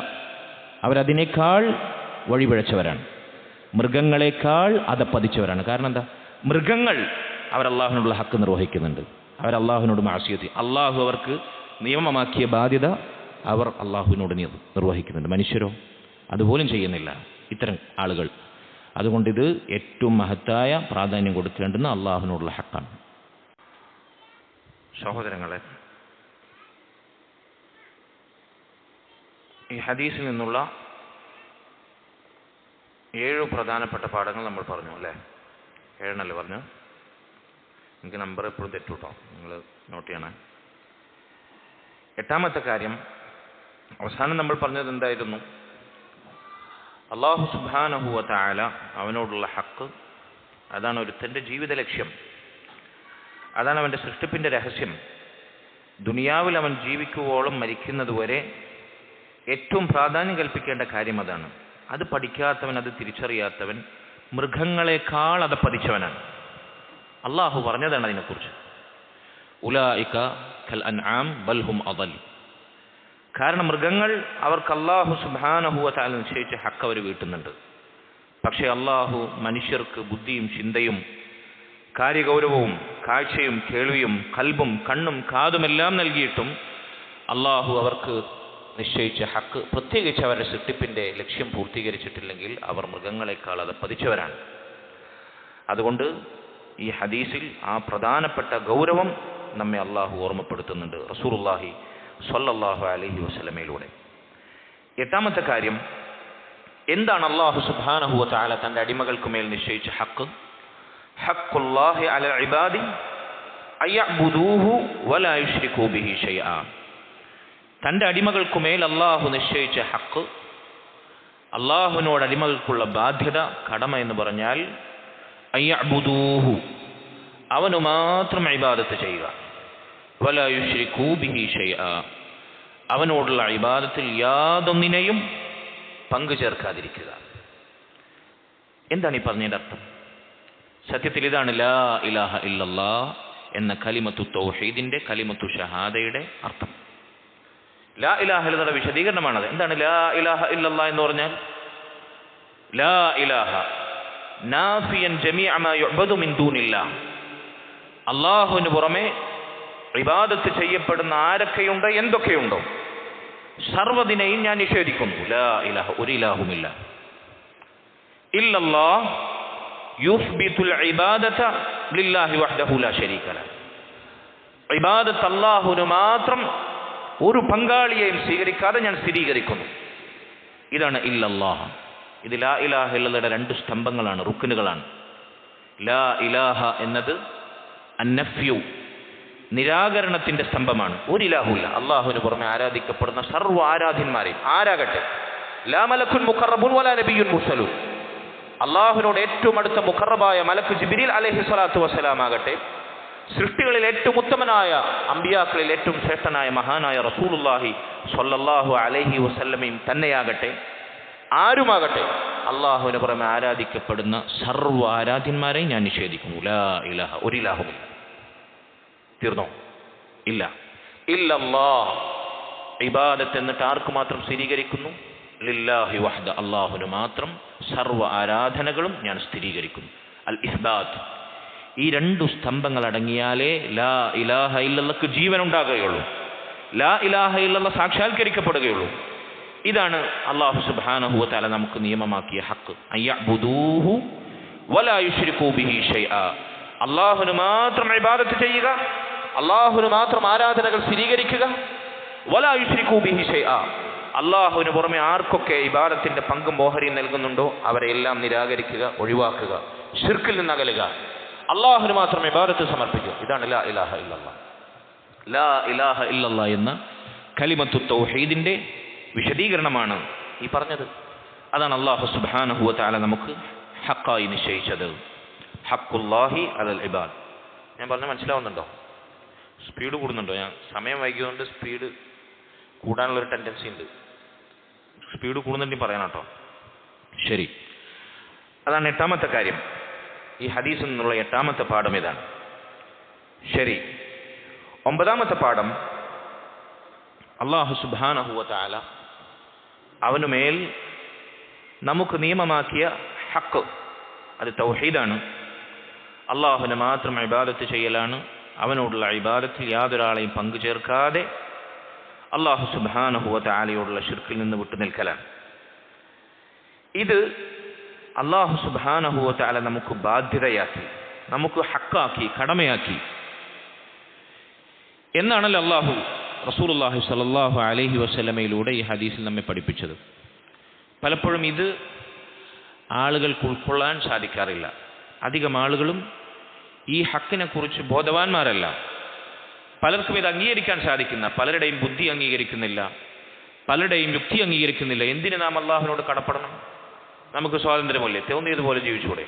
അവരതിനേക്കാൾ വഴിപിഴച്ചവരാണ്, മൃഗങ്ങളെക്കാൾ അതപ്പതിച്ചവരാണ്. കാരണം എന്താ? മൃഗങ്ങൾ അവർ അള്ളാഹുവിനോടുള്ള ഹക്ക് നിർവഹിക്കുന്നുണ്ട്, അവർ അള്ളാഹുവിനോട് മാസിയത്തി, അള്ളാഹു അവർക്ക് നിയമമാക്കിയ ബാധ്യത അവർ അള്ളാഹുവിനോട് നിർവഹിക്കുന്നുണ്ട്. മനുഷ്യരോ അതുപോലും ചെയ്യുന്നില്ല, ഇത്തരം ആളുകൾ. അതുകൊണ്ട് ഇത് ഏറ്റവും മഹത്തായ പ്രാധാന്യം കൊടുക്കേണ്ടുന്ന അള്ളാഹുവിനോടുള്ള ഹക്കാണ്. സഹോദരങ്ങളെ, ഈ ഹദീസിൽ നിന്നുള്ള 7 പ്രധാനപ്പെട്ട പാഠങ്ങൾ നമ്മൾ പറഞ്ഞു അല്ലേ? 7 പറഞ്ഞു. എനിക്ക് നമ്പർ എപ്പോഴും തെറ്റൂട്ടോ, നിങ്ങൾ നോട്ട് ചെയ്യണേ. 8ാമത്തെ കാര്യം, അവസാനം നമ്മൾ പറഞ്ഞത് എന്തായിരുന്നു? അല്ലാഹു സുബ്ഹാനഹു വ തആല അവനോടുള്ള ഹക്ക്, അതാണ് ഒരുത്തൻ്റെ ജീവിത ലക്ഷ്യം, അതാണ് അവൻ്റെ സൃഷ്ടിപ്പിൻ്റെ രഹസ്യം. ദുനിയാവിൽ അവൻ ജീവിക്കുവോളം മരിക്കുന്നതുവരെ ഏറ്റവും പ്രാധാന്യം കൽപ്പിക്കേണ്ട കാര്യം അതാണ്. അത് പഠിക്കാത്തവൻ, അത് തിരിച്ചറിയാത്തവൻ മൃഗങ്ങളെക്കാൾ അതപ്പതിച്ചവനാണ്. അള്ളാഹു പറഞ്ഞതാണ് അതിനെക്കുറിച്ച്, ഉലൈക കൽ അൻആം ബൽഹും അദൽ. കാരണം മൃഗങ്ങൾ അവർക്ക് അല്ലാഹു സുബ്ഹാനഹു വ തആല നിശ്ചയിച്ച ഹക്ക് അവർ വീട്ടുന്നുണ്ട്. പക്ഷേ അല്ലാഹു മനുഷ്യർക്ക് ബുദ്ധിയും ചിന്തയും കാര്യഗൗരവവും കാഴ്ചയും കേൾവിയും ഖൽബും കണ്ണും കാതുമെല്ലാം നൽകിയിട്ടും അല്ലാഹു അവർക്ക് നിശ്ചയിച്ച ഹക്ക്, പ്രത്യേകിച്ച് അവരുടെ സൃഷ്ടിപ്പിൻ്റെ ലക്ഷ്യം പൂർത്തീകരിച്ചിട്ടില്ലെങ്കിൽ അവർ മൃഗങ്ങളെക്കാൾ അതപ്പതിച്ചവരാണ്. അതുകൊണ്ട് ഈ ഹദീസിൽ ആ പ്രധാനപ്പെട്ട ഗൗരവം നമ്മെ അള്ളാഹു ഓർമ്മപ്പെടുത്തുന്നുണ്ട് റസൂലുള്ളാഹി സ്വല്ലല്ലാഹു അലൈഹി വസല്ലമയിലൂടെ. 8ാമത്തെ കാര്യം, എന്താണ് അല്ലാഹു സുബ്ഹാനഹു വ തആല തൻ്റെ അടിമകൾക്ക് മേൽ നിശ്ചയിച്ച ഹക്ക്? ഹഖ്ഖുല്ലാഹി അലൽ ഇബാദി അയഅ്ബുദൂഹു വലാ യുശ്രികൂ ബിഹി ഷൈആ. തൻ്റെ അടിമകൾക്കുമേൽ അല്ലാഹു നിശ്ചയിച്ച ഹക്ക്, അള്ളാഹുവിനോട് അടിമകൾക്കുള്ള ബാധ്യത, കടമ എന്ന് പറഞ്ഞാൽ അയ്യഅ്ബുദൂഹു, അവനു മാത്രം ഇബാദത്ത് ചെയ്യുക, വലാ യുശ്രികൂ ബിഹി ഷൈആ, അവനോടുള്ള ഇബാദത്തിൽ യാതൊന്നിനെയും പങ്കു ചേർക്കാതിരിക്കുക. എന്താണ് ഈ പറഞ്ഞതിൻ്റെ അർത്ഥം? സത്യത്തിൽ ഇതാണ് ലാ ഇലാഹ ഇല്ലല്ലാഹ് എന്ന കലിമത്തു തൗഹീദിന്റെ, കലിമത്തു ഷഹാദയുടെ അർത്ഥം. ലാ ഇലാഹ ഇല്ലല്ലാഹയുടെ വിശദീകരണമാണത്. എന്താണ് ലാ ഇലാഹ ഇല്ലല്ലാഹ് എന്ന് പറഞ്ഞാൽ? ലാ ഇലാഹ നാഫിയൻ ജമീഅ മാ യുഅ്ബദു മിൻ ദൂനില്ലാഹ്, അല്ലാഹുവിന് പുറമെ ഇബാദത്ത് ചെയ്യപ്പെടുന്ന ആരൊക്കെയുണ്ട്, എന്തൊക്കെയുണ്ടോ സർവ്വതിനെയും ഞാൻ നിഷേധിക്കുന്നു. ലാ ഇലാഹ, ഒരു ഇലാഹുമില്ല. ഇല്ലല്ലാഹ് യുസ്ബിതുൽ ഇബാദത ലില്ലാഹി വഹ്ദഹു ലാ ശരീക ലഹ്, ഇബാദത്ത് അല്ലാഹുവിന് മാത്രം, ഒരു പങ്കാളിയെയും സ്വീകരിക്കാതെ ഞാൻ സ്ഥിരീകരിക്കുന്നു. ഇതാണ് ഇല്ലല്ലാഹ്. ഇത് ലാ ഇലാഹ ഇല്ലല്ലാഹയുടെ രണ്ട് സ്തംഭങ്ങളാണ്, റുക്നുകളാണ്. ലാ ഇലാഹ എന്നത് അന്നഫ്യു, നിരാകരണത്തിന്റെ സ്തംഭമാണ്. ഒരു ഇലാഹുല്ല, അള്ളാഹുവിന് പുറമെ ആരാധിക്കപ്പെടുന്ന സർവ്വ ആരാധ്യന്മാരെയും, ആരാകട്ടെ, ലാ മലക്കുൻ മുഖറബുൻ വലാ നബിയ്യുൻ മുർസലൂൻ, അള്ളാഹുവിനോട് ഏറ്റവും അടുത്ത മുഖറബായ മലക്ക് ജിബ്രീൽ അലൈഹി സ്വലാത്തു വസ്സലാം ആകട്ടെ, സൃഷ്ടികളിൽ ഏറ്റവും ഉത്തമനായ അമ്പിയാക്കളിൽ ഏറ്റവും ശ്രേഷ്ഠനായ മഹാനായ റസൂലുള്ളാഹി സ്വല്ലല്ലാഹു അലൈഹി വസല്ലമയും തന്നെയാകട്ടെ, ആരുമാകട്ടെ, അള്ളാഹുവിന് പുറമെ ആരാധിക്കപ്പെടുന്ന സർവ്വ ആരാധ്യന്മാരെയും ഞാൻ നിഷേധിക്കുന്നു. ലാ ഇലാഹ, ഒരു ഇലാഹുമില്ല. തീർന്നോ? ഇല്ല. ഇല്ലല്ലാഹ്, ഇബാദത്ത് എന്നിട്ട് ആർക്ക് മാത്രം സ്ഥിരീകരിക്കുന്നു? ലില്ലാഹി വഹ്ദ, അള്ളാഹുവിന് മാത്രം സർവ്വ ആരാധനകളും ഞാൻ സ്ഥിരീകരിക്കുന്നു. അൽ ഇസ്ബാത്ത്. ഈ രണ്ടു സ്തംഭങ്ങൾ അടങ്ങിയാലേ ലാ ഇലാഹ ഇല്ലല്ലാഹ്ക്ക് ജീവൻ ഉണ്ടാകുകയുള്ളൂ, ലാ ഇലാഹ ഇല്ലല്ലാഹ് സാക്ഷാത്കരിക്കപ്പെടുകയുള്ളൂ. ഇതാണ് അല്ലാഹു സുബ്ഹാനഹു വ തആല നമുക്ക് നിയമമാക്കിയ ഹക്ക്. അയ്യഅ്ബുദൂഹു വലാ യുശ്രികൂ ബിഹി ഷൈആ, അല്ലാഹുവിന് മാത്രം ഇബാദത്ത് ചെയ്യുക, അല്ലാഹുവിന് മാത്രം ആരാധനകൾ സ്ഥിരീകരിക്കുക. വലാ യുശ്രികൂ ബിഹി ഷൈആ, അല്ലാഹുവിന് പുറമെ ആർക്കൊക്കെ ഇബാദത്തിന്റെ പങ്കും ഓഹരിയും നൽകുന്നുണ്ടോ അവരെ എല്ലാം നിരാകരിക്കുക, ഒഴിവാക്കുക, ശിർക്കിൽ നിന്ന് അകലുക, അല്ലാഹുവിന് മാത്രം ഇബാദത്ത് സമർപ്പിക്കുക. ഇതാണ് ലാ ഇലാഹ ഇല്ലല്ലാഹ്. ലാ ഇലാഹ ഇല്ലല്ലാഹ് എന്ന കലിമത്തു തൗഹീദിന്റെ വിശദീകരണമാണ് ഈ പറഞ്ഞത്. അതാണ് അല്ലാഹു സുബ്ഹാനഹു വ തആല നമുക്ക് ഹക്കായി നിശ്ചയിച്ചത്. ഹക്കുല്ലാഹി അലൽ ഇബാദ്. ഞാൻ പറഞ്ഞ മനസ്സിലാവുന്നുണ്ടോ? സ്പീഡ് കൂടുന്നുണ്ടോ? ഞാൻ സമയം വൈകിയതുകൊണ്ട് സ്പീഡ് കൂടാനുള്ളൊരു ടെൻഡൻസി ഉണ്ട്. സ്പീഡ് കൂടുന്നുണ്ടെങ്കിൽ പറയാം കേട്ടോ. ശരി, അതാണ് എട്ടാമത്തെ കാര്യം. ഈ ഹദീസിൽ നിന്നുള്ള എട്ടാമത്തെ പാഠം ഇതാണ്. ശരി, ഒമ്പതാമത്തെ പാഠം, അല്ലാഹു സുബ്ഹാനഹു വ തആല അവനുമേൽ നമുക്ക് നിയമമാക്കിയ ഹക്ക്, അത് തൗഹീദാണ്. അള്ളാഹുവിനെ മാത്രം ഇബാദത്ത് ചെയ്യലാണ്, അവനോടുള്ള ഇബാദത്തിൽ യാതൊരാളെയും പങ്കു ചേർക്കാതെ അല്ലാഹു സുബ്ഹാനഹു വ തആലയോടുള്ള ശിർക്കിൽ നിന്ന് വിട്ടു നിൽക്കലാണ്. ഇത് അല്ലാഹു സുബ്ഹാനഹു വ തആല നമുക്ക് ബാധ്യതയാക്കി, നമുക്ക് ഹക്കാക്കി, കടമയാക്കി എന്നാണല്ലോ അല്ലാഹു റസൂലുള്ളാഹി സ്വല്ലല്ലാഹു അലൈഹി വസല്ലമയിലൂടെ ഈ ഹദീസിൽ നമ്മെ പഠിപ്പിച്ചത്. പലപ്പോഴും ഇത് ആളുകൾക്ക് ഉൾക്കൊള്ളാൻ സാധിക്കാറില്ല. അധികം ആളുകളും ഈ ഹക്കിനെ കുറിച്ച് ബോധവാന്മാരല്ല. പലർക്കും ഇത് അംഗീകരിക്കാൻ സാധിക്കുന്ന, പലരുടെയും ബുദ്ധി അംഗീകരിക്കുന്നില്ല, പലരുടെയും യുക്തി അംഗീകരിക്കുന്നില്ല. എന്തിന് നാം അള്ളാഹുവിനോട് കടപ്പെടണം? നമുക്ക് സ്വാതന്ത്ര്യമല്ലേ, തോന്നിയതുപോലെ ജീവിച്ചുകൂടെ?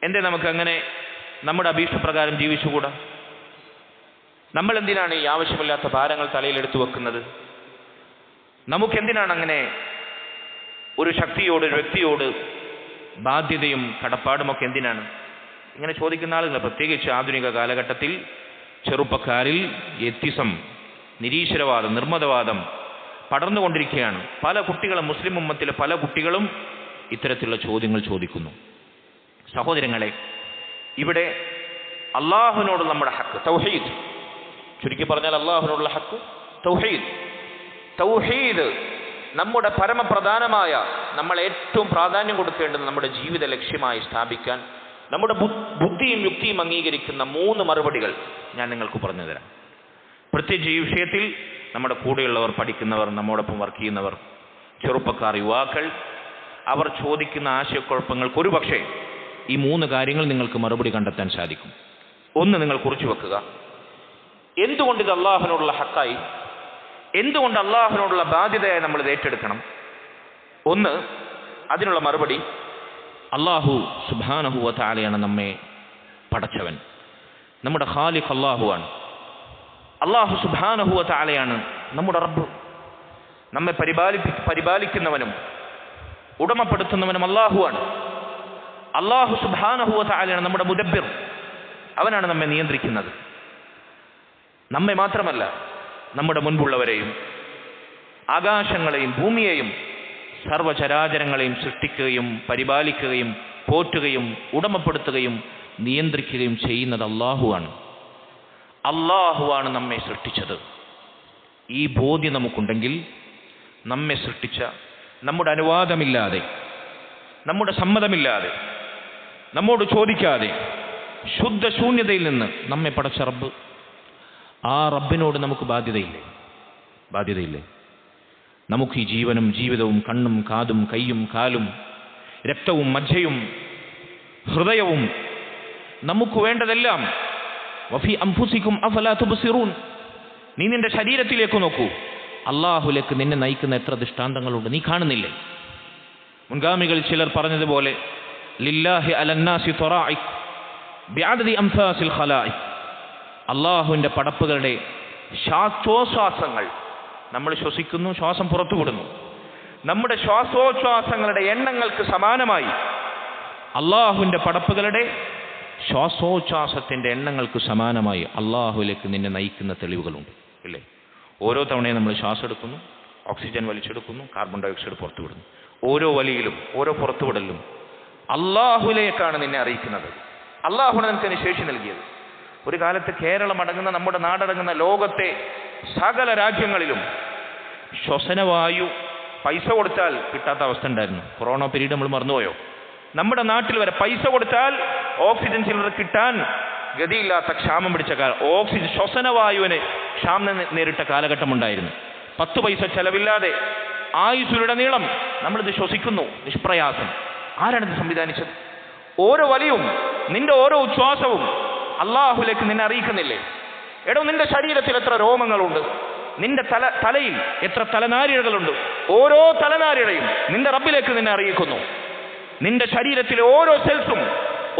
എന്തേ നമുക്കങ്ങനെ നമ്മുടെ അഭീഷ്ടപ്രകാരം ജീവിച്ചുകൂടാ? നമ്മൾ എന്തിനാണ് ഈ ആവശ്യമില്ലാത്ത ഭാരങ്ങൾ തലയിലെടുത്തു വെക്കുന്നത്? നമുക്കെന്തിനാണ് അങ്ങനെ ഒരു ശക്തിയോട്, ഒരു വ്യക്തിയോട് ബാധ്യതയും കടപ്പാടുമൊക്കെ എന്തിനാണ്? ഇങ്ങനെ ചോദിക്കുന്ന ആളുകൾ, പ്രത്യേകിച്ച് ആധുനിക കാലഘട്ടത്തിൽ ചെറുപ്പക്കാരിൽ എത്തിസം, നിരീശ്വരവാദം, നിർമ്മതവാദം പടർന്നുകൊണ്ടിരിക്കുകയാണ്. പല കുട്ടികളും, മുസ്ലിം ഉമ്മത്തിലെ പല കുട്ടികളും ഇത്തരത്തിലുള്ള ചോദ്യങ്ങൾ ചോദിക്കുന്നു. സഹോദരങ്ങളെ, ഇവിടെ അള്ളാഹുവിനോട് നമ്മുടെ ഹക്ക് തൗഹീദ്, ചുരുക്കി പറഞ്ഞാൽ അള്ളാഹുവിനോടുള്ള ഹക്ക് തൗഹീദ്. തൗഹീദ് നമ്മുടെ പരമപ്രധാനമായ, നമ്മൾ ഏറ്റവും പ്രാധാന്യം കൊടുക്കേണ്ടത് നമ്മുടെ ജീവിത ലക്ഷ്യമായി സ്ഥാപിക്കാൻ നമ്മുടെ ബുദ്ധിയും യുക്തിയും അംഗീകരിക്കുന്ന 3 മറുപടികൾ ഞാൻ നിങ്ങൾക്ക് പറഞ്ഞു തരാം. പ്രത്യേകിച്ച് ഈ വിഷയത്തിൽ നമ്മുടെ കൂടെയുള്ളവർ, പഠിക്കുന്നവർ, നമ്മോടൊപ്പം വർക്ക് ചെയ്യുന്നവർ, ചെറുപ്പക്കാർ, യുവാക്കൾ, അവർ ചോദിക്കുന്ന ആശയക്കുഴപ്പങ്ങൾക്ക് ഒരുപക്ഷെ ഈ 3 കാര്യങ്ങൾ നിങ്ങൾക്ക് മറുപടി കണ്ടെത്താൻ സാധിക്കും. ഒന്ന്, നിങ്ങൾ കുറിച്ചു വെക്കുക. എന്തുകൊണ്ട് ഇത് അള്ളാഹുവിനോടുള്ള ഹക്കായി? എന്തുകൊണ്ട് അള്ളാഹുവിനോടുള്ള ബാധ്യതയായി നമ്മൾ ഇത് ഏറ്റെടുക്കണം? ഒന്ന്, അതിനുള്ള മറുപടി അല്ലാഹു സുബ്ഹാനഹു വ തആലയാണ് നമ്മെ പടച്ചവൻ. നമ്മുടെ ഖാലിഖ് അല്ലാഹുവാണ്. അല്ലാഹു സുബ്ഹാനഹു വ തആലയാണ് നമ്മുടെ റബ്ബ്. നമ്മെ പരിപാലിക്കുന്നവനും ഉടമപ്പെടുത്തുന്നവനും അല്ലാഹുവാണ്. അല്ലാഹു സുബ്ഹാനഹു വ തആലയാണ് നമ്മുടെ മുദബ്ബിർ. അവനാണ് നമ്മെ നിയന്ത്രിക്കുന്നത്. നമ്മെ മാത്രമല്ല, നമ്മുടെ മുൻപുള്ളവരെയും ആകാശങ്ങളെയും ഭൂമിയെയും സർവചരാചരങ്ങളെയും സൃഷ്ടിക്കുകയും പരിപാലിക്കുകയും പോറ്റുകയും ഉടമപ്പെടുത്തുകയും നിയന്ത്രിക്കുകയും ചെയ്യുന്നത് അല്ലാഹുവാണ്. അല്ലാഹുവാണ് നമ്മെ സൃഷ്ടിച്ചത്. ഈ ബോധ്യം നമുക്കുണ്ടെങ്കിൽ നമ്മെ സൃഷ്ടിച്ച, നമ്മുടെ അനുവാദമില്ലാതെ, നമ്മുടെ സമ്മതമില്ലാതെ, നമ്മോട് ചോദിക്കാതെ ശുദ്ധശൂന്യതയിൽ നിന്ന് നമ്മെ പടച്ച റബ്ബ്, ആ റബ്ബിനോട് നമുക്ക് ബാധ്യതയില്ലേ? നമുക്ക് ഈ ജീവനും ജീവിതവും കണ്ണും കാതും കൈയും കാലും രക്തവും മജ്ജയും ഹൃദയവും നമുക്ക് വേണ്ടതെല്ലാം വഫി അൻഫുസികും അഫലാ തുബ്സിറൂൻ. നീ നിന്റെ ശരീരത്തിലേക്ക് നോക്കൂ. അല്ലാഹുലേക്ക് നിന്നെ നയിക്കുന്ന എത്ര ദൃഷ്ടാന്തങ്ങളുണ്ട്, നീ കാണുന്നില്ലേ? മുൻഗാമികൾ ചിലർ പറഞ്ഞതുപോലെ ലില്ലാഹി അലന്നാസി ത്വറാഇക് ബിഅദദി അംഫാസിൽ ഖലായിക്. അല്ലാഹുവിൻ്റെ പടപ്പുകളുടെ ശ്വാസോച്ഛ്വാസങ്ങൾ, നമ്മൾ ശ്വസിക്കുന്നു, ശ്വാസം പുറത്തുവിടുന്നു, നമ്മുടെ ശ്വാസോച്ഛ്വാസങ്ങളുടെ എണ്ണങ്ങൾക്ക് സമാനമായി അല്ലാഹുവിൻ്റെ പടപ്പുകളുടെ ശ്വാസോച്ഛ്വാസത്തിൻ്റെ എണ്ണങ്ങൾക്ക് സമാനമായി അല്ലാഹുവിലേക്ക് നിന്നെ നയിക്കുന്ന തെളിവുകളുണ്ട്, ഇല്ലേ? ഓരോ തവണയും നമ്മൾ ശ്വാസം എടുക്കുന്നു, ഓക്സിജൻ വലിച്ചെടുക്കുന്നു, കാർബൺ ഡൈ ഓക്സൈഡ് പുറത്തുവിടുന്നു. ഓരോ വലിയിലും ഓരോ പുറത്തുവിടലും അല്ലാഹുവിലേക്കാണ് നിന്നെ അറിയിക്കുന്നത്. അല്ലാഹുവാണ് നിനക്ക് ശേഷി നൽകിയത്. ഒരു കാലത്ത് കേരളം അടങ്ങുന്ന, നമ്മുടെ നാടടങ്ങുന്ന ലോകത്തെ സകല രാജ്യങ്ങളിലും ശ്വസനവായു പൈസ കൊടുത്താൽ കിട്ടാത്ത അവസ്ഥ ഉണ്ടായിരുന്നു. കൊറോണ പീരീഡ് നമ്മൾ മറന്നുപോയോ? നമ്മുടെ നാട്ടിൽ വരെ പൈസ കൊടുത്താൽ ഓക്സിജൻ സിലിണ്ടർ കിട്ടാൻ ഗതിയില്ലാത്ത ക്ഷാമം പിടിച്ച കാലം, ഓക്സിജൻ ശ്വസനവായുവിന് ക്ഷാമം നേരിട്ട കാലഘട്ടമുണ്ടായിരുന്നു. 10 പൈസ ചെലവില്ലാതെ ആയുസ്സിലുടനീളം നമ്മളിത് ശ്വസിക്കുന്നു നിഷ്പ്രയാസം. ആരാണിത് സംവിധാനിച്ചത്? ഓരോ വലിയും നിന്റെ ഓരോ ഉച്ഛ്വാസവും അല്ലാഹുലേക്ക് നിന്നെ അറിയിക്കുന്നില്ലേ? എടോ, നിന്റെ ശരീരത്തിൽ എത്ര രോമങ്ങളുണ്ട്, നിന്റെ തലയിൽ എത്ര തലനാരിഴകളുണ്ട്, ഓരോ തലനാരിഴയും നിന്റെ റബ്ബിലേക്ക് നിന്നെ അറിയിക്കുന്നു. നിന്റെ ശരീരത്തിലെ ഓരോ സെൽസും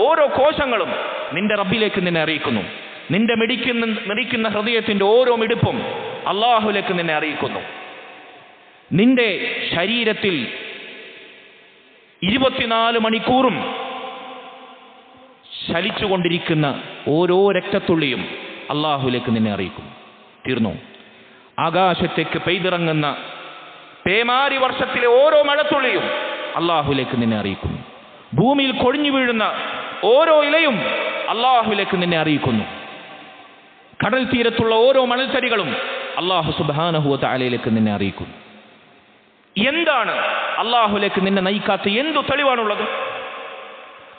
ഓരോ കോശങ്ങളും നിന്റെ റബ്ബിലേക്ക് നിന്നെ അറിയിക്കുന്നു. നിന്റെ മിടിക്കുന്ന ഹൃദയത്തിന്റെ ഓരോ മിടിപ്പും അല്ലാഹുലേക്ക് നിന്നെ അറിയിക്കുന്നു. നിന്റെ ശരീരത്തിൽ 24 മണിക്കൂറും ചലിച്ചുകൊണ്ടിരിക്കുന്ന ഓരോ രക്തത്തുള്ളിയും അല്ലാഹുലേക്ക് നിന്നെ അറിയിക്കുന്നു. തീർന്നു. ആകാശത്തേക്ക് പെയ്തിറങ്ങുന്ന പേമാരി വർഷത്തിലെ ഓരോ മഴത്തുള്ളിയും അല്ലാഹുലേക്ക് നിന്നെ അറിയിക്കുന്നു. ഭൂമിയിൽ കൊഴിഞ്ഞു വീഴുന്ന ഓരോ ഇലയും അല്ലാഹുലേക്ക് നിന്നെ അറിയിക്കുന്നു. കടൽ തീരത്തുള്ള ഓരോ മണൽത്തരികളും അല്ലാഹു സുബ്ഹാനഹു വ തആലയിലേക്ക് നിന്നെ അറിയിക്കുന്നു. എന്താണ് അല്ലാഹുലേക്ക് നിന്നെ നയിക്കാത്ത എന്തു തെളിവാണുള്ളത്?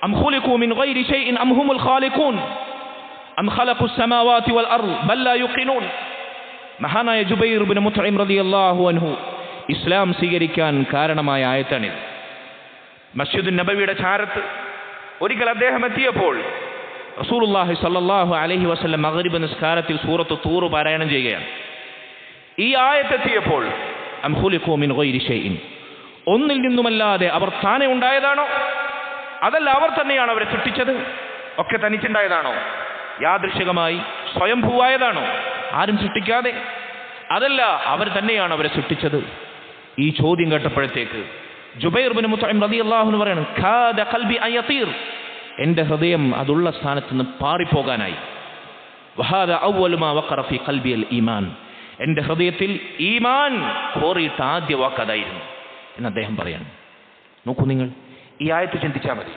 അം ഖുലിഖൂ മിൻ ഗൈരി ശൈഇൻ അം ഹുമുൽ ഖാലിഖൂൻ അം ഖലഖുസ് സമാവാതി വൽ അർദ് ബൽ ലാ യുഖിനൂൻ. മഹാനായ ജുബൈർ ഇബ്നു മുത്ഇം റളിയല്ലാഹു അൻഹു ഇസ്ലാം സ്വീകരിക്കാൻ കാരണമായ ആയത്താണിത്. മസ്ജിദുൻ നബവിയുടെ ചാരത്ത് ഒരിക്കൽ അദ്ദേഹം എത്തിയപ്പോൾ റസൂലുള്ളാഹി സ്വല്ലല്ലാഹു അലൈഹി വസല്ലം മഗ്രിബ് നിസ്കാരത്തിൽ സൂറത്ത് തൂർ പാരായണം ചെയ്യുകയാണ്. ഈ ആയത്തെത്തിയപ്പോൾ അം ഖുലിഖൂ മിൻ ഗൈരി ശൈഇൻ, ഒന്നിൽ നിന്നുമല്ലാതെ അവർ താനെ ഉണ്ടായതാണോ? അതല്ല അവർ തന്നെയാണ് അവരെ സൃഷ്ടിച്ചത്? ഒക്കെ തനിച്ചുണ്ടായതാണോ? യാദൃശികമായി സ്വയംഭൂവായതാണോ? ആരും സൃഷ്ടിക്കാതെ? അതല്ല, അവർ തന്നെയാണ് അവരെ സൃഷ്ടിച്ചത്. ഈ ചോദ്യം കേട്ടപ്പോഴത്തേക്ക് ജുബൈർ ഇബ്നു മുത്ഇം റളിയല്ലാഹു അൻഹു പറയാണ്, ഖാദ ഖൽബി അൻ യതീർ, എൻ്റെ ഹൃദയം അതുള്ള സ്ഥാനത്ത് നിന്ന് പാറിപ്പോകാനായി. വഹാദ അവ്വലു മാ വഖറ ഫീ ഖൽബി അൽ ഈമാൻ, എൻ്റെ ഹൃദയത്തിൽ ഈമാൻ കോറിയിട്ട ആദ്യ വാക്കതായിരുന്നു എന്ന് അദ്ദേഹം പറയാണ്. നോക്കൂ നിങ്ങൾ, ഈ ആയത്ത് ചിന്തിച്ചാൽ മതി,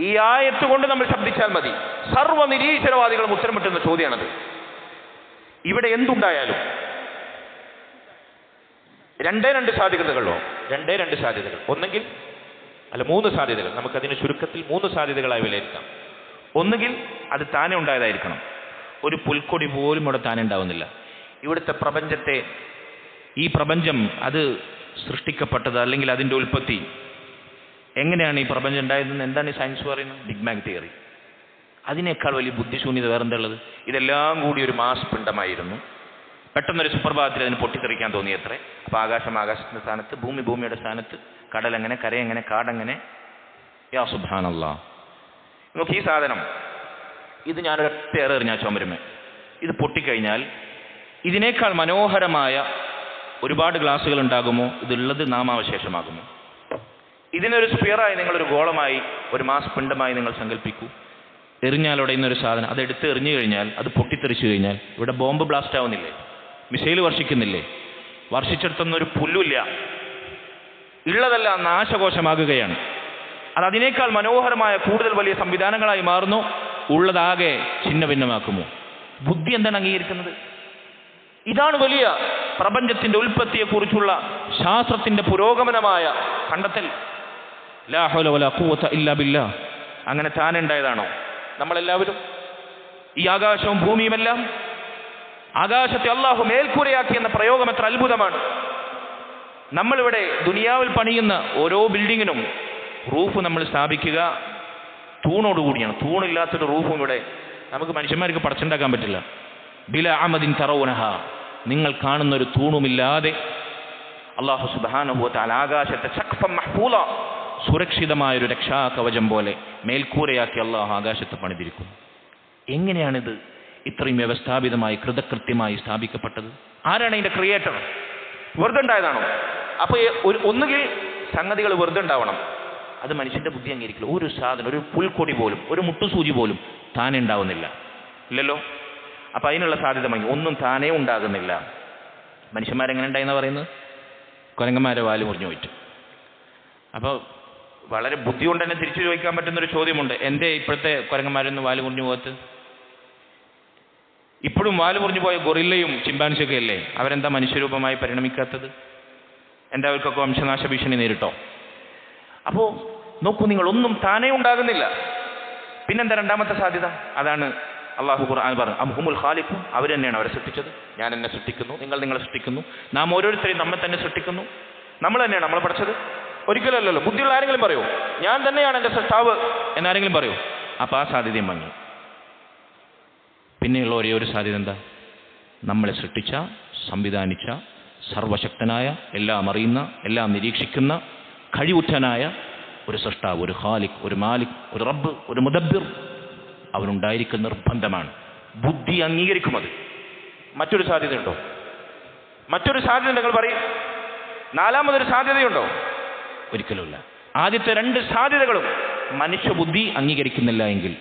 ഈ ആയത്ത് കൊണ്ട് നമ്മൾ ശബ്ദിച്ചാൽ മതി. സർവ്വ നിരീശ്വരവാദികളും ഉത്തരം കിട്ടുന്ന ചോദ്യമാണത്. ഇവിടെ എന്തുണ്ടായാലും രണ്ട് സാധ്യതകളോ, രണ്ട് സാധ്യതകൾ, ഒന്നെങ്കിൽ അല്ല 3 സാധ്യതകൾ, നമുക്കതിന് ചുരുക്കത്തിൽ 3 സാധ്യതകളായി വിലയിരുത്താം. ഒന്നുകിൽ അത് താനെ ഉണ്ടായതായിരിക്കണം. ഒരു പുൽക്കൊടി പോലും ഇവിടെ താനെ ഉണ്ടാവുന്നില്ല. ഇവിടുത്തെ പ്രപഞ്ചത്തെ, ഈ പ്രപഞ്ചം അത് സൃഷ്ടിക്കപ്പെട്ടത് അല്ലെങ്കിൽ അതിൻ്റെ ഉൽപ്പത്തി എങ്ങനെയാണ് ഈ പ്രപഞ്ചം ഉണ്ടായതെന്ന് എന്താണ് ഈ സയൻസ് പറയുന്നത്? Big bang theory. അതിനേക്കാൾ വലിയ ബുദ്ധിശൂന്യത വേറെന്താ ഉള്ളത്? ഇതെല്ലാം കൂടി ഒരു മാസ് പിണ്ഡമായിരുന്നു. പെട്ടെന്നൊരു സുപ്രഭാതത്തിൽ അതിന് പൊട്ടിത്തെറിക്കാൻ തോന്നിയത്രേ. അപ്പോൾ ആകാശം ആകാശത്തിൻ്റെ സ്ഥാനത്ത്, ഭൂമി ഭൂമിയുടെ സ്ഥാനത്ത്, കടലെങ്ങനെ, കരയെങ്ങനെ, കാടെങ്ങനെ. യാ സുബ്ഹാനല്ലാഹ്. നോക്കി ഈ സാധനം, ഇത് ഞാനൊരൊറ്റ എറിഞ്ഞ ചുമരുമേ, ഇത് പൊട്ടിക്കഴിഞ്ഞാൽ ഇതിനേക്കാൾ മനോഹരമായ ഒരുപാട് ഗ്ലാസുകൾ ഉണ്ടാകുമോ? ഇതുള്ളത് നാമാവശേഷമാകുമോ? ഇതിനൊരു സ്പിയറായി, നിങ്ങളൊരു ഗോളമായി, ഒരു മാസ് പിണ്ഡമായി നിങ്ങൾ സങ്കല്പിക്കൂ. എറിഞ്ഞാൽ ഉടയുന്നൊരു സാധനം, അതെടുത്ത് എറിഞ്ഞു കഴിഞ്ഞാൽ, അത് പൊട്ടിത്തെറിച്ചു കഴിഞ്ഞാൽ ഇവിടെ ബോംബ് ബ്ലാസ്റ്റ് ആവുന്നില്ലേ? മിസൈൽ വർഷിക്കുന്നില്ലേ? വർഷിച്ചെടുത്തൊന്നൊരു പുല്ലുമില്ല, ഉള്ളതെല്ലാം നാശകോശമാകുകയാണ്. അത് അതിനേക്കാൾ മനോഹരമായ കൂടുതൽ വലിയ സംവിധാനങ്ങളായി മാറുന്നു. ഉള്ളതാകെ ഛിന്ന ഭിന്നമാക്കുമോ? ബുദ്ധി എന്താണ് അംഗീകരിക്കുന്നത്? ഇതാണ് വലിയ പ്രപഞ്ചത്തിന്റെ ഉൽപ്പത്തിയെക്കുറിച്ചുള്ള ശാസ്ത്രത്തിന്റെ പുരോഗമനമായ കണ്ടെത്തൽ. ലാ ഹൗല വലാ ഖുവത ഇല്ലാ ബില്ലാഹ്. അങ്ങനെ താനെ ഉണ്ടായതാണോ നമ്മളെല്ലാവരും? ഈ ആകാശവും ഭൂമിയുമെല്ലാം, ആകാശത്തെ അള്ളാഹു മേൽക്കൂരയാക്കി എന്ന പ്രയോഗം എത്ര അത്ഭുതമാണ്. നമ്മളിവിടെ ദുനിയാവിൽ പണിയുന്ന ഓരോ ബിൽഡിങ്ങിനും റൂഫ് നമ്മൾ സ്ഥാപിക്കുക തൂണോടുകൂടിയാണ്. തൂണില്ലാത്തൊരു റൂഫും ഇവിടെ നമുക്ക് മനുഷ്യന്മാർക്ക് പടച്ചുണ്ടാക്കാൻ പറ്റില്ല. ബില അമദിൻ തറൗനഹ, നിങ്ങൾ കാണുന്നൊരു തൂണുമില്ലാതെ അള്ളാഹു സുബ്ഹാനഹു വ തആല ആകാശത്തെ സഖ്ഫൻ മഹ്ഫൂള, സുരക്ഷിതമായൊരു രക്ഷാകവചം പോലെ മേൽക്കൂരയാക്കി അള്ളാഹു ആകാശത്തെ പണിതിരിക്കുന്നു. എങ്ങനെയാണിത് ഇത്രയും വ്യവസ്ഥാപിതമായി കൃതകൃത്യമായി സ്ഥാപിക്കപ്പെട്ടത്? ആരാണ് ഇതിൻ്റെ ക്രിയേറ്റർ? വെറുതെ ഉണ്ടായതാണോ? അപ്പോൾ ഒന്നുകിൽ സംഗതികൾ വെറുതെ ഉണ്ടാവണം, അത് മനുഷ്യൻ്റെ ബുദ്ധി അംഗീകരിക്കില്ല. ഒരു സാധനം, ഒരു പുൽക്കൊടി പോലും, ഒരു മുട്ടുസൂചി പോലും താനെ ഉണ്ടാവുന്നില്ല, ഇല്ലല്ലോ. അപ്പം അതിനുള്ള സാധ്യത ഒന്നും താനേ ഉണ്ടാകുന്നില്ല. മനുഷ്യന്മാരെങ്ങനെ ഉണ്ടായെന്ന് പറയുന്നത്? കുരങ്ങന്മാരെ വാല് മുറിഞ്ഞു പോയിട്ട്. അപ്പോൾ വളരെ ബുദ്ധി കൊണ്ട് തന്നെ തിരിച്ചു ചോദിക്കാൻ പറ്റുന്നൊരു ചോദ്യമുണ്ട്, എൻ്റെ ഇപ്പോഴത്തെ കുരങ്ങന്മാരൊന്നും വാല് മുറിഞ്ഞു പോകത്ത്? ഇപ്പോഴും വാല് മുറിഞ്ഞു പോയ ഗൊറില്ലയും ചിമ്പാൻസിയൊക്കെ അല്ലേ, അവരെന്താ മനുഷ്യരൂപമായി പരിണമിക്കാത്തത്? എന്താ അവർക്കൊക്കെ വംശനാശ ഭീഷണി നേരിട്ടോ? അപ്പോൾ നോക്കൂ നിങ്ങൾ, ഒന്നും താനേ ഉണ്ടാകുന്നില്ല. പിന്നെന്താ രണ്ടാമത്തെ സാധ്യത? അതാണ് അള്ളാഹു ഖുർആൻ പറഞ്ഞു, അംഹുമുൽ ഖാലിഖൂൻ, അവർ തന്നെയാണ് അവരെ സൃഷ്ടിച്ചത്. ഞാൻ എന്നെ സൃഷ്ടിക്കുന്നു, നിങ്ങൾ നിങ്ങളെ സൃഷ്ടിക്കുന്നു, നാം ഓരോരുത്തരെയും നമ്മെ തന്നെ സൃഷ്ടിക്കുന്നു. നമ്മൾ തന്നെയാണ് നമ്മളെ പഠിച്ചത്? ഒരിക്കലല്ലല്ലോ. ബുദ്ധിയുള്ള ആരെങ്കിലും പറയോ ഞാൻ തന്നെയാണ് എൻ്റെ സൃഷ്ടാവ് എന്നാരെങ്കിലും പറയോ? അപ്പോൾ ആ സാധ്യതയും വാങ്ങി. പിന്നെയുള്ള ഒരേ ഒരു സാധ്യത എന്താ? നമ്മളെ സൃഷ്ടിച്ച, സംവിധാനിച്ച, സർവശക്തനായ, എല്ലാം അറിയുന്ന, എല്ലാം നിരീക്ഷിക്കുന്ന, കഴിവുറ്റനായ ഒരു സൃഷ്ടാവ്, ഒരു ഖാലിഖ്, ഒരു മാലിക്, ഒരു റബ്ബ്, ഒരു മുദബ്ബിർ അവനുണ്ടായിരിക്കുന്ന നിർബന്ധമാണ്. ബുദ്ധി അംഗീകരിക്കുന്നത്. മറ്റൊരു സാധ്യതയുണ്ടോ? മറ്റൊരു സാധ്യത നിങ്ങൾ പറയും. നാലാമതൊരു സാധ്യതയുണ്ടോ? ഒരിക്കലുമില്ല. ആദ്യത്തെ രണ്ട് സാധ്യതകളും മനുഷ്യബുദ്ധി അംഗീകരിക്കുന്നില്ല എങ്കിൽ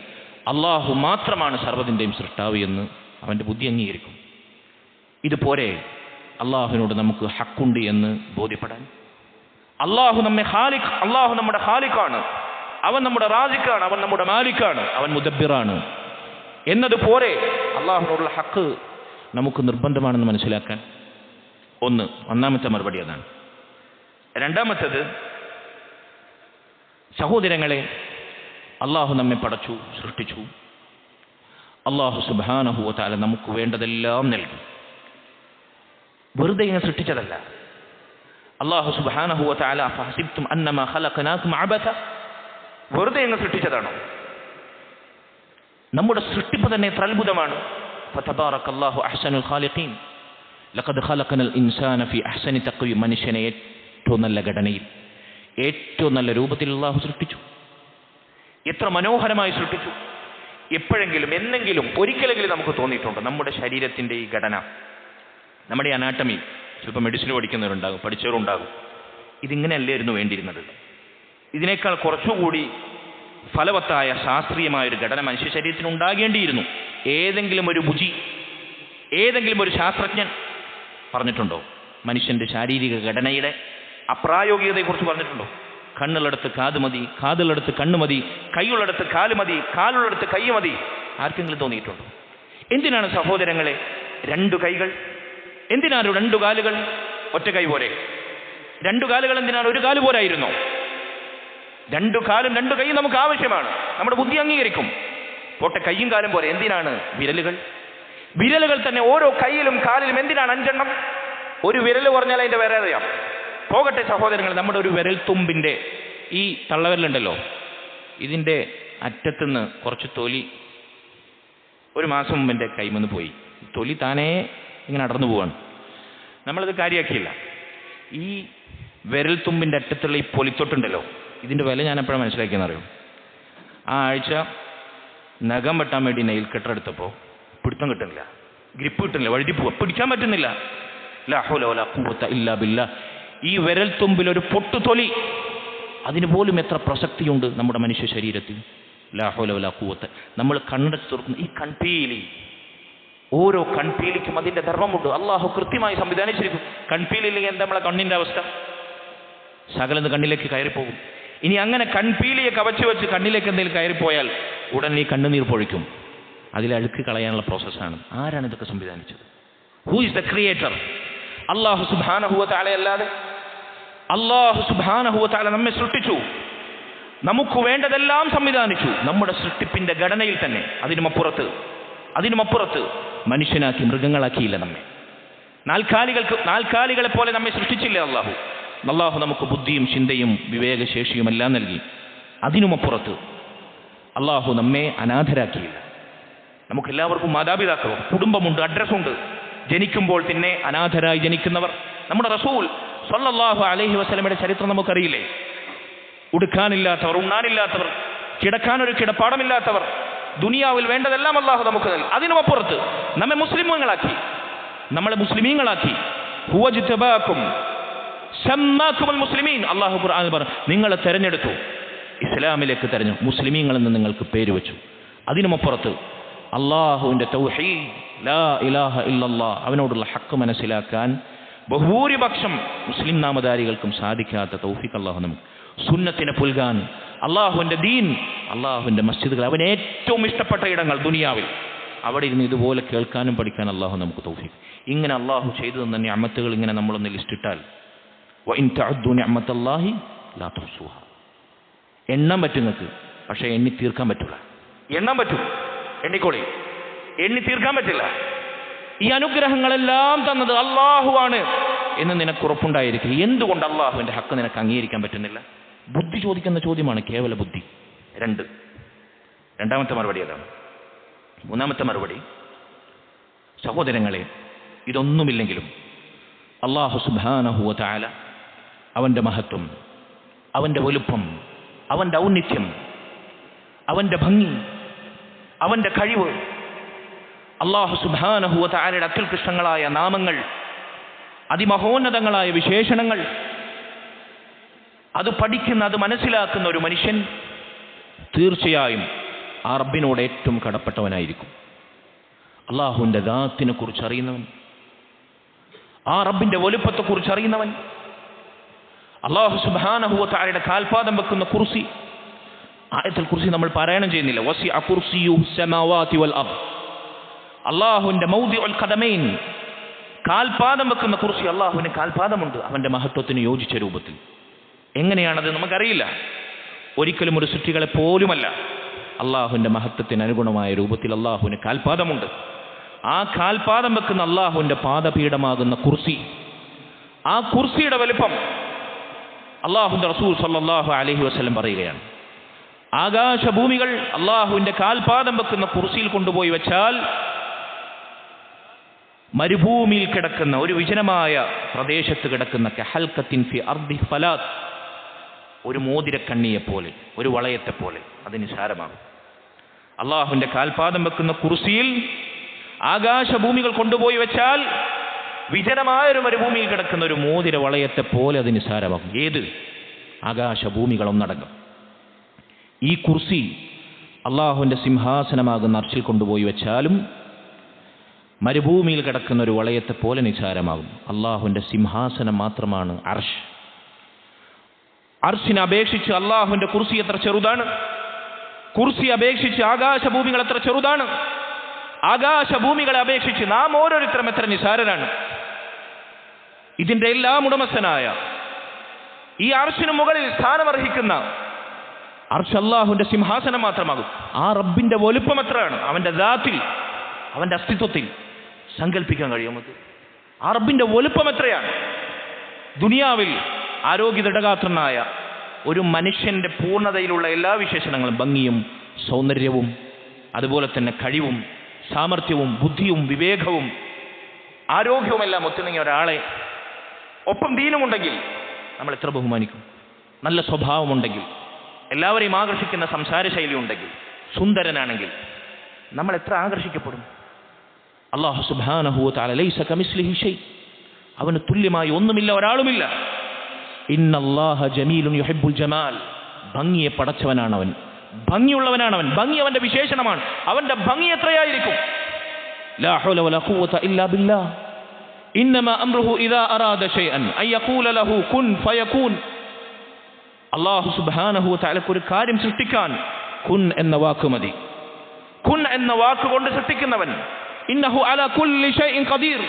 അള്ളാഹു മാത്രമാണ് സർവ്വതിൻ്റെയും സൃഷ്ടാവ് എന്ന് അവൻ്റെ ബുദ്ധി അംഗീകരിക്കും. ഇതുപോലെ അള്ളാഹുവിനോട് നമുക്ക് ഹക്കുണ്ട് എന്ന് ബോധ്യപ്പെടാൻ. അള്ളാഹു നമ്മെ ഖാലിഖ്, അള്ളാഹു നമ്മുടെ ഖാലിഖാണ്, അവൻ നമ്മുടെ റാസിഖാണ്, അവൻ നമ്മുടെ മാലിക്കാണ്, അവൻ മുദബ്ബിറാണ് എന്നതുപോലെ അള്ളാഹുവിനോടുള്ള ഹക്ക് നമുക്ക് നിർബന്ധമാണെന്ന് മനസ്സിലാക്കാൻ ഒന്നാമത്തെ മറുപടി അതാണ്. രണ്ടാമത്തേത്, സഹോദരങ്ങളെ, അള്ളാഹു നമ്മെ പടച്ചു, സൃഷ്ടിച്ചു. അള്ളാഹു സുബ്ഹാനഹു വ തആല നമുക്ക് വേണ്ടതെല്ലാം നൽകി. വെറുതെ ഇങ്ങനെ സൃഷ്ടിച്ചതല്ല. അള്ളാഹു സുബ്ഹാനഹു വ തആല ഫഹസിബ്തും അന്നമാ ഖലഖനാകും അബഥ, വെറുതെ ഇങ്ങനെ സൃഷ്ടിച്ചതാണോ? നമ്മുടെ സൃഷ്ടിപ്പ് തന്നെ എത്ര അത്ഭുതമാണ്. ഫതബാറകല്ലാഹു അഹ്സനുൽ ഖാലിഖീൻ, ലഖദ് ഖലഖനൽ ഇൻസാന ഫീ അഹ്സനി തഖ്വീം, മനുഷ്യനെ ഏറ്റവും നല്ല ഘടനയിൽ, ഏറ്റവും നല്ല രൂപത്തിൽ അള്ളാഹു സൃഷ്ടിച്ചു. എത്ര മനോഹരമായി സൃഷ്ടിച്ചു. എപ്പോഴെങ്കിലും, എന്നെങ്കിലും, ഒരിക്കലെങ്കിലും നമുക്ക് തോന്നിയിട്ടുണ്ടോ നമ്മുടെ ശരീരത്തിൻ്റെ ഈ ഘടന, നമ്മുടെ അനാട്ടമി? ചിലപ്പോൾ മെഡിസിൻ പഠിക്കുന്നവരുണ്ടാകും, പഠിച്ചവരുണ്ടാകും, ഇതിങ്ങനെയല്ലായിരുന്നു വേണ്ടിയിരുന്നത്. ഇതിനേക്കാൾ കുറച്ചുകൂടി ഫലവത്തായ ശാസ്ത്രീയമായൊരു ഘടന മനുഷ്യ ശരീരത്തിന് ഉണ്ടാകേണ്ടിയിരുന്നു. ഏതെങ്കിലും ഒരു ബുദ്ധി, ഏതെങ്കിലും ഒരു ശാസ്ത്രജ്ഞൻ പറഞ്ഞിട്ടുണ്ടോ മനുഷ്യൻ്റെ ശാരീരിക ഘടനയുടെ അപ്രായോഗികതയെക്കുറിച്ച് പറഞ്ഞിട്ടുണ്ടോ? കണ്ണുള്ളിടത്ത് കാത് മതി, കാതുള്ളിടത്ത് കണ്ണ് മതി, കൈയുള്ളിടത്ത് കാല് മതി, കാലുള്ളിടത്ത് കൈ മതി. ആർക്കെങ്കിലും തോന്നിയിട്ടുണ്ടോ? എന്തിനാണ് സഹോദരങ്ങളെ രണ്ടു കൈകൾ? എന്തിനാണ് രണ്ടു കാലുകൾ? ഒറ്റ കൈ പോരെ? രണ്ടു കാലുകൾ എന്തിനാണ്? ഒരു കാല് പോരായിരുന്നോ? രണ്ടു കാലും രണ്ടു കൈയും നമുക്ക് ആവശ്യമാണ്. നമ്മുടെ ബുദ്ധി അംഗീകരിക്കും. പോട്ടെ, കൈയും കാലും പോരെ, എന്തിനാണ് വിരലുകൾ? വിരലുകൾ തന്നെ ഓരോ കൈയിലും കാലിലും എന്തിനാണ് 5 എണ്ണം? ഒരു വിരൽ പറഞ്ഞാൽ അതിൻ്റെ വേറെ അറിയാം. പോകട്ടെ സഹോദരങ്ങൾ, നമ്മുടെ ഒരു വിരൽ തുമ്പിൻ്റെ ഈ തള്ളവിരലുണ്ടല്ലോ, ഇതിൻ്റെ അറ്റത്തുനിന്ന് കുറച്ച് തൊലി ഒരു മാസം മുമ്പ് എൻ്റെ കൈമെന്ന് പോയി. തൊലി താനേ ഇങ്ങനെ നടന്നു പോവാണ്. നമ്മളത് കാര്യമാക്കിയില്ല. ഈ വിരൽ തുമ്പിൻ്റെ അറ്റത്തുള്ള ഈ പൊലിത്തൊട്ടുണ്ടല്ലോ, ഇതിൻ്റെ വില ഞാൻ എപ്പോഴാണ് മനസ്സിലാക്കിയെന്നറിയോ? ആ ആഴ്ച നഖം വെട്ടാൻ വേണ്ടി നെയിൽ കട്ടർ എടുത്തപ്പോൾ പിടുത്തം കിട്ടുന്നില്ല, ഗ്രിപ്പ് കിട്ടുന്നില്ല, വഴുതി പോവുക, പിടിക്കാൻ പറ്റുന്നില്ല. ലാ ഹൗല വലാ ഖുവത ഇല്ലാ ബില്ലാഹ്. ഈ വിരൽ തുമ്പിലൊരു പൊട്ടുതൊലി, അതിന് പോലും എത്ര പ്രസക്തിയുണ്ട് നമ്മുടെ മനുഷ്യ ശരീരത്തിൽ. ലാ ഹൗല വലാ ഖുവത. നമ്മൾ കണ്ണടച്ച് തുറക്കുന്ന ഈ കൺപീലി, ഓരോ കൺപീലിക്കും അതിൻ്റെ ധർമ്മമുണ്ട്. അള്ളാഹു കൃത്യമായി സംവിധാനിച്ചിരിക്കും. കൺപീലില്ലെങ്കിൽ എന്താ നമ്മളെ കണ്ണിൻ്റെ അവസ്ഥ? സകലത് കണ്ണിലേക്ക് കയറിപ്പോകും. ഇനി അങ്ങനെ കൺപീലിയെ കവച്ചു വെച്ച് കണ്ണിലേക്ക് എന്തെങ്കിലും കയറിപ്പോയാൽ ഉടനെ ഈ കണ്ണുനീർ പൊഴിക്കും. അതിലെ അഴുക്ക് കളയാനുള്ള പ്രോസസ്സാണ്. ആരാണ് ഇതൊക്കെ സംവിധാനിച്ചത്? Who is the creator? അല്ലാഹു സുബ്ഹാനഹു വ തആല അല്ലാതെ? അല്ലാഹു സുബ്ഹാനഹു വ തആല നമ്മെ സൃഷ്ടിച്ചു, നമുക്ക് വേണ്ടതെല്ലാം സംവിധാനിച്ചു, നമ്മുടെ സൃഷ്ടിപ്പിന്റെ ഘടനയിൽ തന്നെ. അതിനുമപ്പുറത്ത് മനുഷ്യനാക്കി, മൃഗങ്ങളാക്കിയില്ല നമ്മെ. നാൽക്കാലികളെ പോലെ നമ്മെ സൃഷ്ടിച്ചില്ല അല്ലാഹു. അല്ലാഹു നമുക്ക് ബുദ്ധിയും ചിന്തയും വിവേകശേഷിയും എല്ലാം നൽകി. അതിനുമപ്പുറത്ത് അല്ലാഹു നമ്മെ അനാഥരാക്കിയില്ല. നമുക്കെല്ലാവർക്കും മാതാപിതാക്കളും കുടുംബമുണ്ട്, അഡ്രസ്സുണ്ട്. ജനിക്കുമ്പോൾ തന്നെ അനാഥരായി ജനിക്കുന്നവർ, നമ്മുടെ റസൂൽ സ്വല്ലല്ലാഹു അലൈഹി വസല്ലമയുടെ ചരിത്രം നമുക്കറിയില്ലേ? ഉടുക്കാനില്ലാത്തവർ, ഉണ്ണാനില്ലാത്തവർ, കിടക്കാനൊരു കിടപ്പാടമില്ലാത്തവർ, ദുനിയാവിൽ വേണ്ടതെല്ലാം അല്ലാഹു നമുക്ക് നൽകി. അതിനുമപ്പുറത്ത് നമ്മെ നമ്മളെ മുസ്ലിമീങ്ങളാക്കി. ഹുവജ്തബാകും സമ്മാകുമുൽ മുസ്ലിമീൻ. അല്ലാഹു ഖുർആനിൽ പറഞ്ഞു, നിങ്ങളെ തെരഞ്ഞെടുത്തു, ഇസ്ലാമിലേക്ക് തെരഞ്ഞു, മുസ്ലിമീങ്ങളെന്ന് നിങ്ങൾക്ക് പേര് വെച്ചു. അതിനുമപ്പുറത്ത് അല്ലാഹുവിൻ്റെ തൗഹീദ്, ലാ ഇലാഹ ഇല്ലല്ലാഹ്, അവനോടുള്ള ഹക്ക് മനസ്സിലാക്കാൻ ബഹുഭൂരിപക്ഷം മുസ്ലിം നാമധാരികൾക്കും സാധിക്കാത്ത തൗഫീഖ് അല്ലാഹു നമുക്ക്. സുന്നത്തിനെ പുൽകാൻ, അള്ളാഹുവിൻ്റെ ദീൻ, അള്ളാഹുവിൻ്റെ മസ്ജിദുകൾ, അവൻ ഏറ്റവും ഇഷ്ടപ്പെട്ട ഇടങ്ങൾ ദുനിയാവിൽ, അവിടെ ഇരുന്ന് ഇതുപോലെ കേൾക്കാനും പഠിക്കാൻ അള്ളാഹു നമുക്ക് തൗഫീഖ്. ഇങ്ങനെ അള്ളാഹു ചെയ്തു തന്ന നിഅമത്തുകൾ ഇങ്ങനെ നമ്മളൊന്ന് ലിസ്റ്റിട്ടാൽ, വഇൻ തഅദ്ദു നിഅമത്തല്ലാഹി ലാ തുഹ്സുഹാ, എണ്ണാൻ പറ്റും നിങ്ങൾക്ക്, പക്ഷേ എണ്ണി തീർക്കാൻ പറ്റില്ല. എണ്ണാൻ പറ്റും, എണ്ണിക്കോളി, എണ്ണി തീർക്കാൻ പറ്റില്ല. ഈ അനുഗ്രഹങ്ങളെല്ലാം തന്നത് അള്ളാഹുവാണ് എന്ന് നിനക്ക് ഉറപ്പുണ്ടായിരിക്കും. എന്തുകൊണ്ട് അള്ളാഹുവിൻ്റെ ഹക്ക് നിനക്ക് അംഗീകരിക്കാൻ പറ്റുന്നില്ല? ബുദ്ധി ചോദിക്കുന്ന ചോദ്യമാണ്, കേവല ബുദ്ധി. രണ്ടാമത്തെ മറുപടി അതാണ്. മൂന്നാമത്തെ മറുപടി, സഹോദരങ്ങളെ, ഇതൊന്നുമില്ലെങ്കിലും അല്ലാഹു സുബ്ഹാനഹു വ തആല അവൻ്റെ മഹത്വം, അവൻ്റെ വലുപ്പം, അവൻ്റെ ഔന്നിത്യം, അവൻ്റെ ഭംഗി, അവൻ്റെ കഴിവ്, അല്ലാഹു സുബ്ഹാനഹു വ തആലയുടെ അത്യുത്കൃഷ്ടങ്ങളായ നാമങ്ങൾ, അതിമഹോന്നതങ്ങളായ വിശേഷണങ്ങൾ, അത് പഠിക്കുന്ന, അത് മനസ്സിലാക്കുന്ന ഒരു മനുഷ്യൻ തീർച്ചയായും ആ റബ്ബിനോട് ഏറ്റവും കടപ്പെട്ടവനായിരിക്കും. അള്ളാഹുവിൻ്റെ ദാത്തിനെ കുറിച്ച് അറിയുന്നവൻ, ആ റബ്ബിൻ്റെ വലുപ്പത്തെക്കുറിച്ച് അറിയുന്നവൻ, അല്ലാഹു സുബ്ഹാനഹു വ തആലയുടെ കാൽപാദം വെക്കുന്ന കുർസി, ആയത്തുൽ കുർസി നമ്മൾ പാരായണം ചെയ്യുന്നില്ല, വസിഅ കുർസിയുഹു സമാവാതി വൽ അർദ്, അല്ലാഹുവിൻ്റെ മൗദിഉൽ ഖദമൈൻ, കാൽപാദം വെക്കുന്ന കുർസി. അള്ളാഹുവിന് കാൽപാദമുണ്ട്, അവൻ്റെ മഹത്വത്തിന് യോജിച്ച രൂപത്തിൽ. എങ്ങനെയാണത് നമുക്കറിയില്ല. ഒരിക്കലും ഒരു സൃഷ്ടികളെ പോലുമല്ല. അള്ളാഹുവിൻ്റെ മഹത്വത്തിന് അനുഗുണമായ രൂപത്തിൽ അള്ളാഹുവിന് കാൽപാദമുണ്ട്. ആ കാൽപാദം വെക്കുന്ന അള്ളാഹുവിൻ്റെ പാദപീഠമാകുന്ന കുർസി, ആ കുർസിയുടെ വലിപ്പം അള്ളാഹുവിൻ്റെ റസൂൽ സല്ലല്ലാഹു അലൈഹി വസല്ലം പറയുകയാണ്, ആകാശഭൂമികൾ അള്ളാഹുവിൻ്റെ കാൽപാദം വെക്കുന്ന കുർസിയിൽ കൊണ്ടുപോയി വെച്ചാൽ മരുഭൂമിയിൽ കിടക്കുന്ന, ഒരു വിജനമായ പ്രദേശത്ത് കിടക്കുന്ന കഹൽക്കത്തിൻ ഫി അർദി ഫലാത്ത്, ഒരു മോതിരക്കണ്ണിയെപ്പോലെ, ഒരു വളയത്തെപ്പോലെ അത് നിസാരമാകും. അള്ളാഹുവിൻ്റെ കാൽപാദം വെക്കുന്ന കുർസിയിൽ ആകാശഭൂമികൾ കൊണ്ടുപോയി വെച്ചാൽ വിജനമായൊരു മരുഭൂമിയിൽ കിടക്കുന്ന ഒരു മോതിര വളയത്തെപ്പോലെ അത് നിസാരമാകും. ഏത്? ആകാശഭൂമികൾ ഒന്നടങ്കം. ഈ കുർസി അള്ളാഹുവിൻ്റെ സിംഹാസനമാകുന്ന അർശിൽ കൊണ്ടുപോയി വെച്ചാലും മരുഭൂമിയിൽ കിടക്കുന്ന ഒരു വളയത്തെപ്പോലെ നിസാരമാകും. അള്ളാഹുവിൻ്റെ സിംഹാസനം മാത്രമാണ് അർശ്. അർശിനെ അപേക്ഷിച്ച് അള്ളാഹുവിൻ്റെ കുർസി എത്ര ചെറുതാണ്! കുർസി അപേക്ഷിച്ച് ആകാശഭൂമികൾ എത്ര ചെറുതാണ്! ആകാശഭൂമികളെ അപേക്ഷിച്ച് നാം ഓരോരുത്തരും എത്ര നിസാരരാണ്! ഇതിൻ്റെ എല്ലാം ഉടമസ്ഥനായ, ഈ അർശിന് മുകളിൽ സ്ഥാനമർഹിക്കുന്ന അർശ് അള്ളാഹുവിൻ്റെ സിംഹാസനം മാത്രമാകും. ആ റബ്ബിൻ്റെ വലുപ്പം എത്രയാണ്! അവൻ്റെ ദാത്തിൽ, അവൻ്റെ അസ്തിത്വത്തിൽ സങ്കല്പിക്കാൻ കഴിയുമോ? ആ റബ്ബിൻ്റെ വലുപ്പം എത്രയാണ്! ദുനിയാവിൽ ആരോഗ്യദൃഢഗാത്രനായ ഒരു മനുഷ്യൻ്റെ പൂർണ്ണതയിലുള്ള എല്ലാ വിശേഷണങ്ങളും, ഭംഗിയും സൗന്ദര്യവും അതുപോലെ തന്നെ കഴിവും സാമർഥ്യവും ബുദ്ധിയും വിവേകവും ആരോഗ്യവുമെല്ലാം ഒത്തിണങ്ങിയ ഒരാളെ, ഒപ്പം ദീനുമുണ്ടെങ്കിൽ നമ്മൾ എത്ര ബഹുമാനിക്കും. നല്ല സ്വഭാവമുണ്ടെങ്കിൽ, എല്ലാവരെയും ആകർഷിക്കുന്ന സംസാര ശൈലി ഉണ്ടെങ്കിൽ, സുന്ദരനാണെങ്കിൽ നമ്മൾ എത്ര ആകർഷിക്കപ്പെടും. അല്ലാഹു സുബ്ഹാനഹു വ തആല ലൈസ കമിസ്ലിഹി ഷൈ, അവന് തുല്യമായി ഒന്നുമില്ല, ഒരാളുമില്ല. ഇന്നല്ലാഹ ജമീലുൻ യുഹിബ്ബുൽ ജമാൽ, ഭംഗിയെ പടച്ചവനാണ് അവൻ, ഭംഗിയുള്ളവനാണ് അവൻ. ഭംഗി അവന്റെ വിശേഷണമാണ്. അവന്റെ ഭംഗി എത്രയായിരിക്കും? ലാ ഹൗല വലാ ഖുവത ഇല്ലാ ബില്ലാഹ് ഇന്നമാ അംറുഹു ഇദാ അറാദ ഷൈഅൻ അൻ യഖൂല ലഹു കുൻ ഫയകൂൻ. അല്ലാഹു സുബ്ഹാനഹു വ തആലക്ക് ഒരു കാര്യം സൃഷ്ടിക്കാൻ കുൻ എന്ന വാക്ക് മതി. കുൻ എന്ന വാക്ക് കൊണ്ട് സൃഷ്ടിക്കുന്നവൻ. ഇന്നഹു അലാ കുല്ലി ഷൈഇൻ ഖദീർ,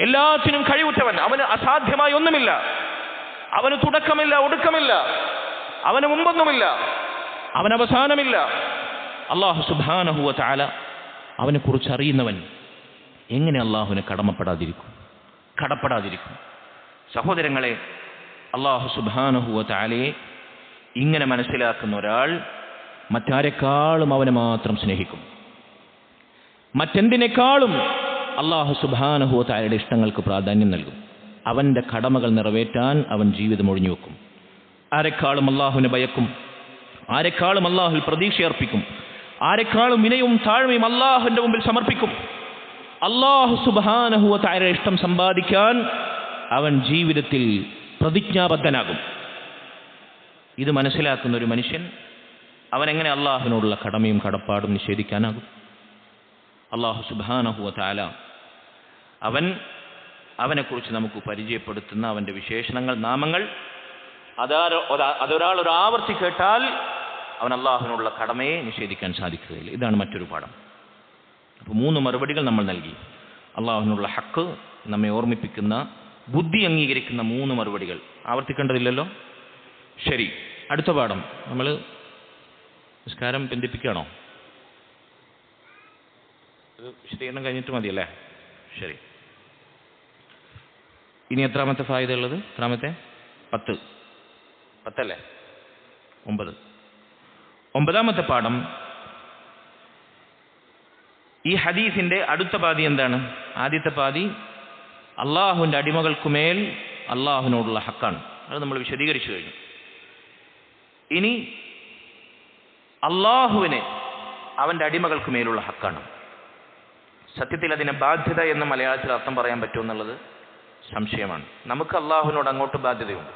എല്ലാത്തിനും കഴിവുറ്റവൻ. അവന് അസാധ്യമായി ഒന്നുമില്ല. അവന് തുടക്കമില്ല, ഒടുക്കമില്ല. അവന് മുമ്പൊന്നുമില്ല, അവന് അവസാനമില്ല. അല്ലാഹു സുബ്ഹാനഹു വ തആല അവനെ കുറിച്ച് അറിയുന്നവൻ എങ്ങനെ അള്ളാഹുവിനെ കടപ്പെടാതിരിക്കും? സഹോദരങ്ങളെ, അല്ലാഹു സുബ്ഹാനഹു വ തആലയെ ഇങ്ങനെ മനസ്സിലാക്കുന്ന ഒരാൾ മറ്റാരെക്കാളും അവനെ മാത്രം സ്നേഹിക്കും. മറ്റെന്തിനേക്കാളും അല്ലാഹു സുബ്ഹാനഹു വ തആലയുടെ ഇഷ്ടങ്ങൾക്ക് പ്രാധാന്യം നൽകും. അവൻ്റെ കടമകൾ നിറവേറ്റാൻ അവൻ ജീവിതം ഒഴിഞ്ഞു വെക്കും. ആരെക്കാളും അള്ളാഹുവിനെ ഭയക്കും, ആരെക്കാളും അള്ളാഹുവിൽ പ്രതീക്ഷയർപ്പിക്കും, ആരെക്കാളും വിനയവും താഴ്മയും അള്ളാഹുവിൻ്റെ മുമ്പിൽ സമർപ്പിക്കും. അല്ലാഹു സുബ്ഹാനഹു വ തആലയുടെ ഇഷ്ടം സമ്പാദിക്കാൻ അവൻ ജീവിതത്തിൽ പ്രതിജ്ഞാബദ്ധനാകും. ഇത് മനസ്സിലാക്കുന്ന ഒരു മനുഷ്യൻ അവനെങ്ങനെ അള്ളാഹുവിനോടുള്ള കടമയും കടപ്പാടും നിഷേധിക്കാനാകും? അല്ലാഹു സുബ്ഹാനഹു വ തആല അവനെക്കുറിച്ച് നമുക്ക് പരിചയപ്പെടുത്തുന്ന അവൻ്റെ വിശേഷണങ്ങൾ, നാമങ്ങൾ, അതൊരാൾ ഒരു ആവർത്തി കേട്ടാൽ അവൻ അള്ളാഹുവിനുള്ള കടമയെ നിഷേധിക്കാൻ സാധിക്കുകയില്ല. ഇതാണ് മറ്റൊരു പാഠം. അപ്പോൾ 3 മറുപടികൾ നമ്മൾ നൽകി. അള്ളാഹുവിനുള്ള ഹക്ക് നമ്മെ ഓർമ്മിപ്പിക്കുന്ന, ബുദ്ധി അംഗീകരിക്കുന്ന 3 മറുപടികൾ. ആവർത്തിക്കേണ്ടതില്ലല്ലോ. ശരി, അടുത്ത പാഠം. നമ്മൾ നിസ്കാരം ബന്ധിപ്പിക്കുകയാണോ? ഇത് വിശദീകരണം കഴിഞ്ഞിട്ട് മതിയല്ലേ? ശരി. ഇനി എത്രാമത്തെ ഫായിദ ഉള്ളത്? എത്രാമത്തെ? 10 അല്ലേ? 9. 9ാമത്തെ പാഠം. ഈ ഹദീസിന്റെ അടുത്ത പാതി എന്താണ്? ആദ്യത്തെ പാതി അള്ളാഹുവിൻ്റെ അടിമകൾക്കുമേൽ അള്ളാഹുവിനോടുള്ള ഹക്കാണ്. അത് നമ്മൾ വിശദീകരിച്ചു കഴിഞ്ഞു. ഇനി അള്ളാഹുവിന് അവൻ്റെ അടിമകൾക്കുമേലുള്ള ഹക്കാണ്. സത്യത്തിൽ അതിനെ ബാധ്യത എന്ന് മലയാളത്തിൽ അർത്ഥം പറയാൻ പറ്റുമെന്നുള്ളത് സംശയമാണ്. നമുക്ക് അള്ളാഹുവിനോട് അങ്ങോട്ട് ബാധ്യതയുണ്ട്,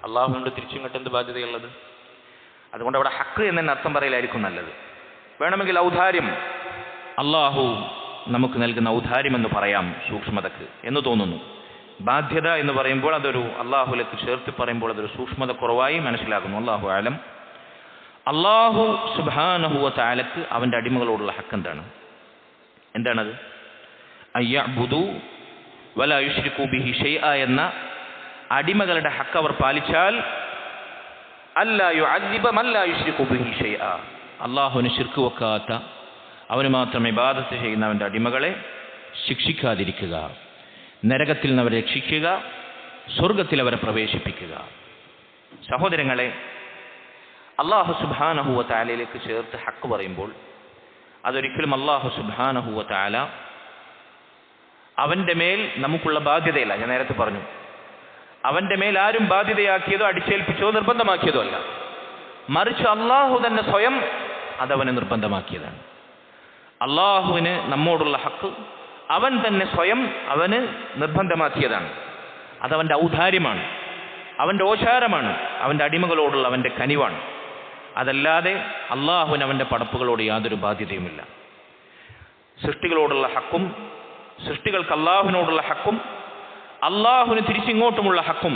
അള്ളാഹുവിനോട് തിരിച്ചിങ്ങോട്ട് എന്ത് ബാധ്യതയുള്ളത്? അതുകൊണ്ട് അവിടെ ഹക്ക് എന്നെ അർത്ഥം പറയലായിരിക്കും നല്ലത്. വേണമെങ്കിൽ ഔദാര്യം, അള്ളാഹു നമുക്ക് നൽകുന്ന ഔദാര്യം എന്ന് പറയാം സൂക്ഷ്മതക്ക് എന്ന് തോന്നുന്നു. ബാധ്യത എന്ന് പറയുമ്പോൾ അതൊരു അള്ളാഹുലേക്ക് ചേർത്ത് പറയുമ്പോൾ അതൊരു സൂക്ഷ്മത കുറവായി മനസ്സിലാകുന്നു. അള്ളാഹു ആലം. അള്ളാഹു സുബ്ഹാനഹു വ തആലക്ക് അവൻ്റെ അടിമകളോടുള്ള ഹക്ക് എന്താണത്? അയ്യഅ്ബുദു വലാ യുശ്രികൂ ബിഹി ഷൈഅ എന്ന അടിമകളുടെ ഹക്ക് അവർ പാലിച്ചാൽ, അല്ലാ യുഅദ്ദിബ മൻ ലാ യുശ്രികൂ ബിഹി ഷൈഅ, അള്ളാഹുവിന് ശിർക്ക് വെക്കാത്ത, അവന് മാത്രം ഇബാദത്ത് ചെയ്യുന്ന അവൻ്റെ അടിമകളെ ശിക്ഷിക്കാതിരിക്കുക, നരകത്തിൽ നിന്ന് അവരെ രക്ഷിക്കുക, സ്വർഗത്തിൽ അവരെ പ്രവേശിപ്പിക്കുക. സഹോദരങ്ങളെ, അല്ലാഹു സുബ്ഹാനഹു വ തആലയിലേക്ക് ചേർത്ത് ഹക്ക് പറയുമ്പോൾ അതൊരിക്കലും അല്ലാഹു സുബ്ഹാനഹു വ തആല അവൻ്റെ മേൽ നമുക്കുള്ള ബാധ്യതയല്ല. ഞാൻ നേരത്തെ പറഞ്ഞു, അവൻ്റെ മേൽ ആരും ബാധ്യതയാക്കിയതോ അടിച്ചേൽപ്പിച്ചതോ നിർബന്ധമാക്കിയതോ അല്ല. മറിച്ച് അള്ളാഹു തന്നെ സ്വയം അതവനെ നിർബന്ധമാക്കിയതാണ്. അള്ളാഹുവിന് നമ്മോടുള്ള ഹക്ക് അവൻ തന്നെ സ്വയം അവന് നിർബന്ധമാക്കിയതാണ്. അതവൻ്റെ ഔദാര്യമാണ്, അവൻ്റെ ഓശാരമാണ്, അവൻ്റെ അടിമകളോടുള്ള അവൻ്റെ കനിവാണ്. അതല്ലാതെ അള്ളാഹുവിന് അവൻ്റെ പടപ്പുകളോട് യാതൊരു ബാധ്യതയുമില്ല. സൃഷ്ടികളോടുള്ള ഹക്കും, സൃഷ്ടികൾക്ക് അള്ളാഹുവിനോടുള്ള ഹക്കും, അള്ളാഹുവിന് തിരിച്ചിങ്ങോട്ടുമുള്ള ഹക്കും,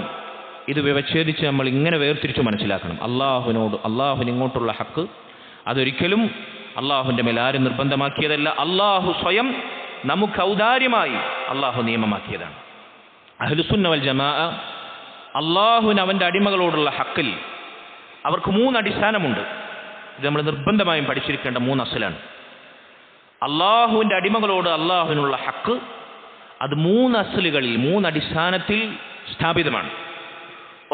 ഇത് വിവച്ഛേദിച്ച് നമ്മൾ ഇങ്ങനെ വേർതിരിച്ച് മനസ്സിലാക്കണം. അള്ളാഹുവിന് ഇങ്ങോട്ടുള്ള ഹക്ക് അതൊരിക്കലും അള്ളാഹുവിൻ്റെ മേൽ ആരും നിർബന്ധമാക്കിയതല്ല. അള്ളാഹു സ്വയം നമുക്ക് ഔദാര്യമായി അള്ളാഹു നിയമമാക്കിയതാണ്. അഹ്ലുസുന്ന വൽ ജമാഅ അള്ളാഹുവിന് അവൻ്റെ അടിമകളോടുള്ള ഹക്കിൽ അവർക്ക് 3 അടിസ്ഥാനമുണ്ട്. ഇത് നമ്മൾ നിർബന്ധമായും പഠിച്ചിരിക്കേണ്ട 3 അസലാണ്. അള്ളാഹുവിൻ്റെ അടിമകളോട് അള്ളാഹുവിനുള്ള ഹക്ക് അത് 3 അസലുകളിൽ, 3 അടിസ്ഥാനത്തിൽ സ്ഥാപിതമാണ്.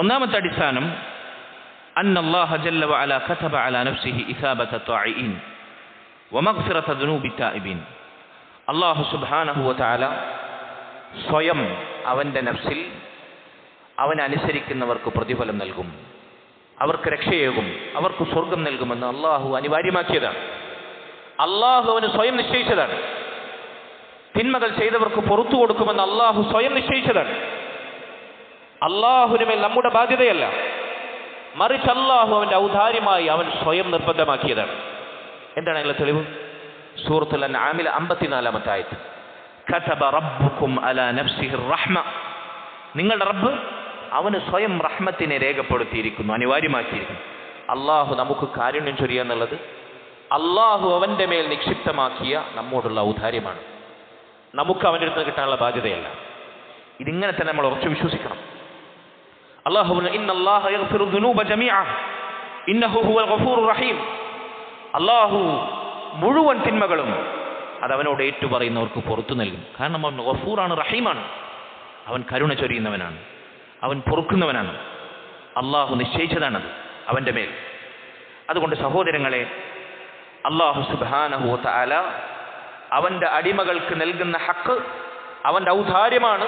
ഒന്നാമത്തെ അടിസ്ഥാനം അന്നല്ലാഹ ജല്ല വഅല കതബ അലാ നഫ്സിഹി ഇസാബത ത്വാഇൻ വമഗ്ഫിറത ദുനൂബി തായിബിൻ. അല്ലാഹു സുബ്ഹാനഹു വ തആല സ്വയം അവൻ്റെ നഫ്സിൽ അവനനുസരിക്കുന്നവർക്ക് പ്രതിഫലം നൽകും, അവർക്ക് രക്ഷയേകും, അവർക്ക് സ്വർഗം നൽകുമെന്ന് അള്ളാഹു അനിവാര്യമാക്കിയതാണ്. അള്ളാഹു അവന് സ്വയം നിശ്ചയിച്ചതാണ്. തിന്മകൾ ചെയ്തവർക്ക് പുറത്തു കൊടുക്കുമെന്ന് അള്ളാഹു സ്വയം നിശ്ചയിച്ചതാണ്. അള്ളാഹുവിനുമേൽ നമ്മുടെ ബാധ്യതയല്ല, മറിച്ച് അള്ളാഹു അവൻ്റെ ഔദാര്യമായി അവൻ സ്വയം നിർബന്ധമാക്കിയതാണ്. എന്താണ് അതിലെ തെളിവ്? സൂറത്തുൽ അൻആമിലെ 54-ാമത്തെ ആയത്ത്, കതബ റബ്ബുക്കും അലാ നഫ്സിഹി റഹ്മ, നിങ്ങളുടെ റബ്ബ് അവന് സ്വയം റഹ്മത്തിനെ രേഖപ്പെടുത്തിയിരിക്കുന്നു, അനിവാര്യമാക്കിയിരിക്കുന്നു. അള്ളാഹു നമുക്ക് കാരുണ്യം ചൊരിയുക എന്നുള്ളത് അള്ളാഹു അവൻ്റെ മേൽ നിക്ഷിപ്തമാക്കിയ നമ്മോടുള്ള ഔദാര്യമാണ്. നമുക്ക് അവൻ്റെ അടുത്ത് കിട്ടാനുള്ള ബാധ്യതയല്ല. ഇതിങ്ങനെ തന്നെ നമ്മൾ ഉറച്ചു വിശ്വസിക്കണം. അള്ളാഹു ഇന്നല്ലാഹ യഗ്ഫിറു ദുനൂബ ജമീഅ ഇന്നഹു ഹുവൽ ഗഫൂറുർ റഹീം. അള്ളാഹു മുഴുവൻ തിന്മകളും അത് അവനോട് ഏറ്റുപറയുന്നവർക്ക് പുറത്തു നൽകും. കാരണം അവൻ ഗഫൂറാണ്, റഹീമാണ്. അവൻ കരുണ ചൊരിയുന്നവനാണ്, അവൻ പൊറുക്കുന്നവനാണ്. അള്ളാഹു നിശ്ചയിച്ചതാണത് അവൻ്റെ മേൽ. അതുകൊണ്ട് സഹോദരങ്ങളെ, അള്ളാഹു സുബ്ഹാനഹു വ തആല അവൻ്റെ അടിമകൾക്ക് നൽകുന്ന ഹക്ക് അവൻ്റെ ഔദാര്യമാണ്.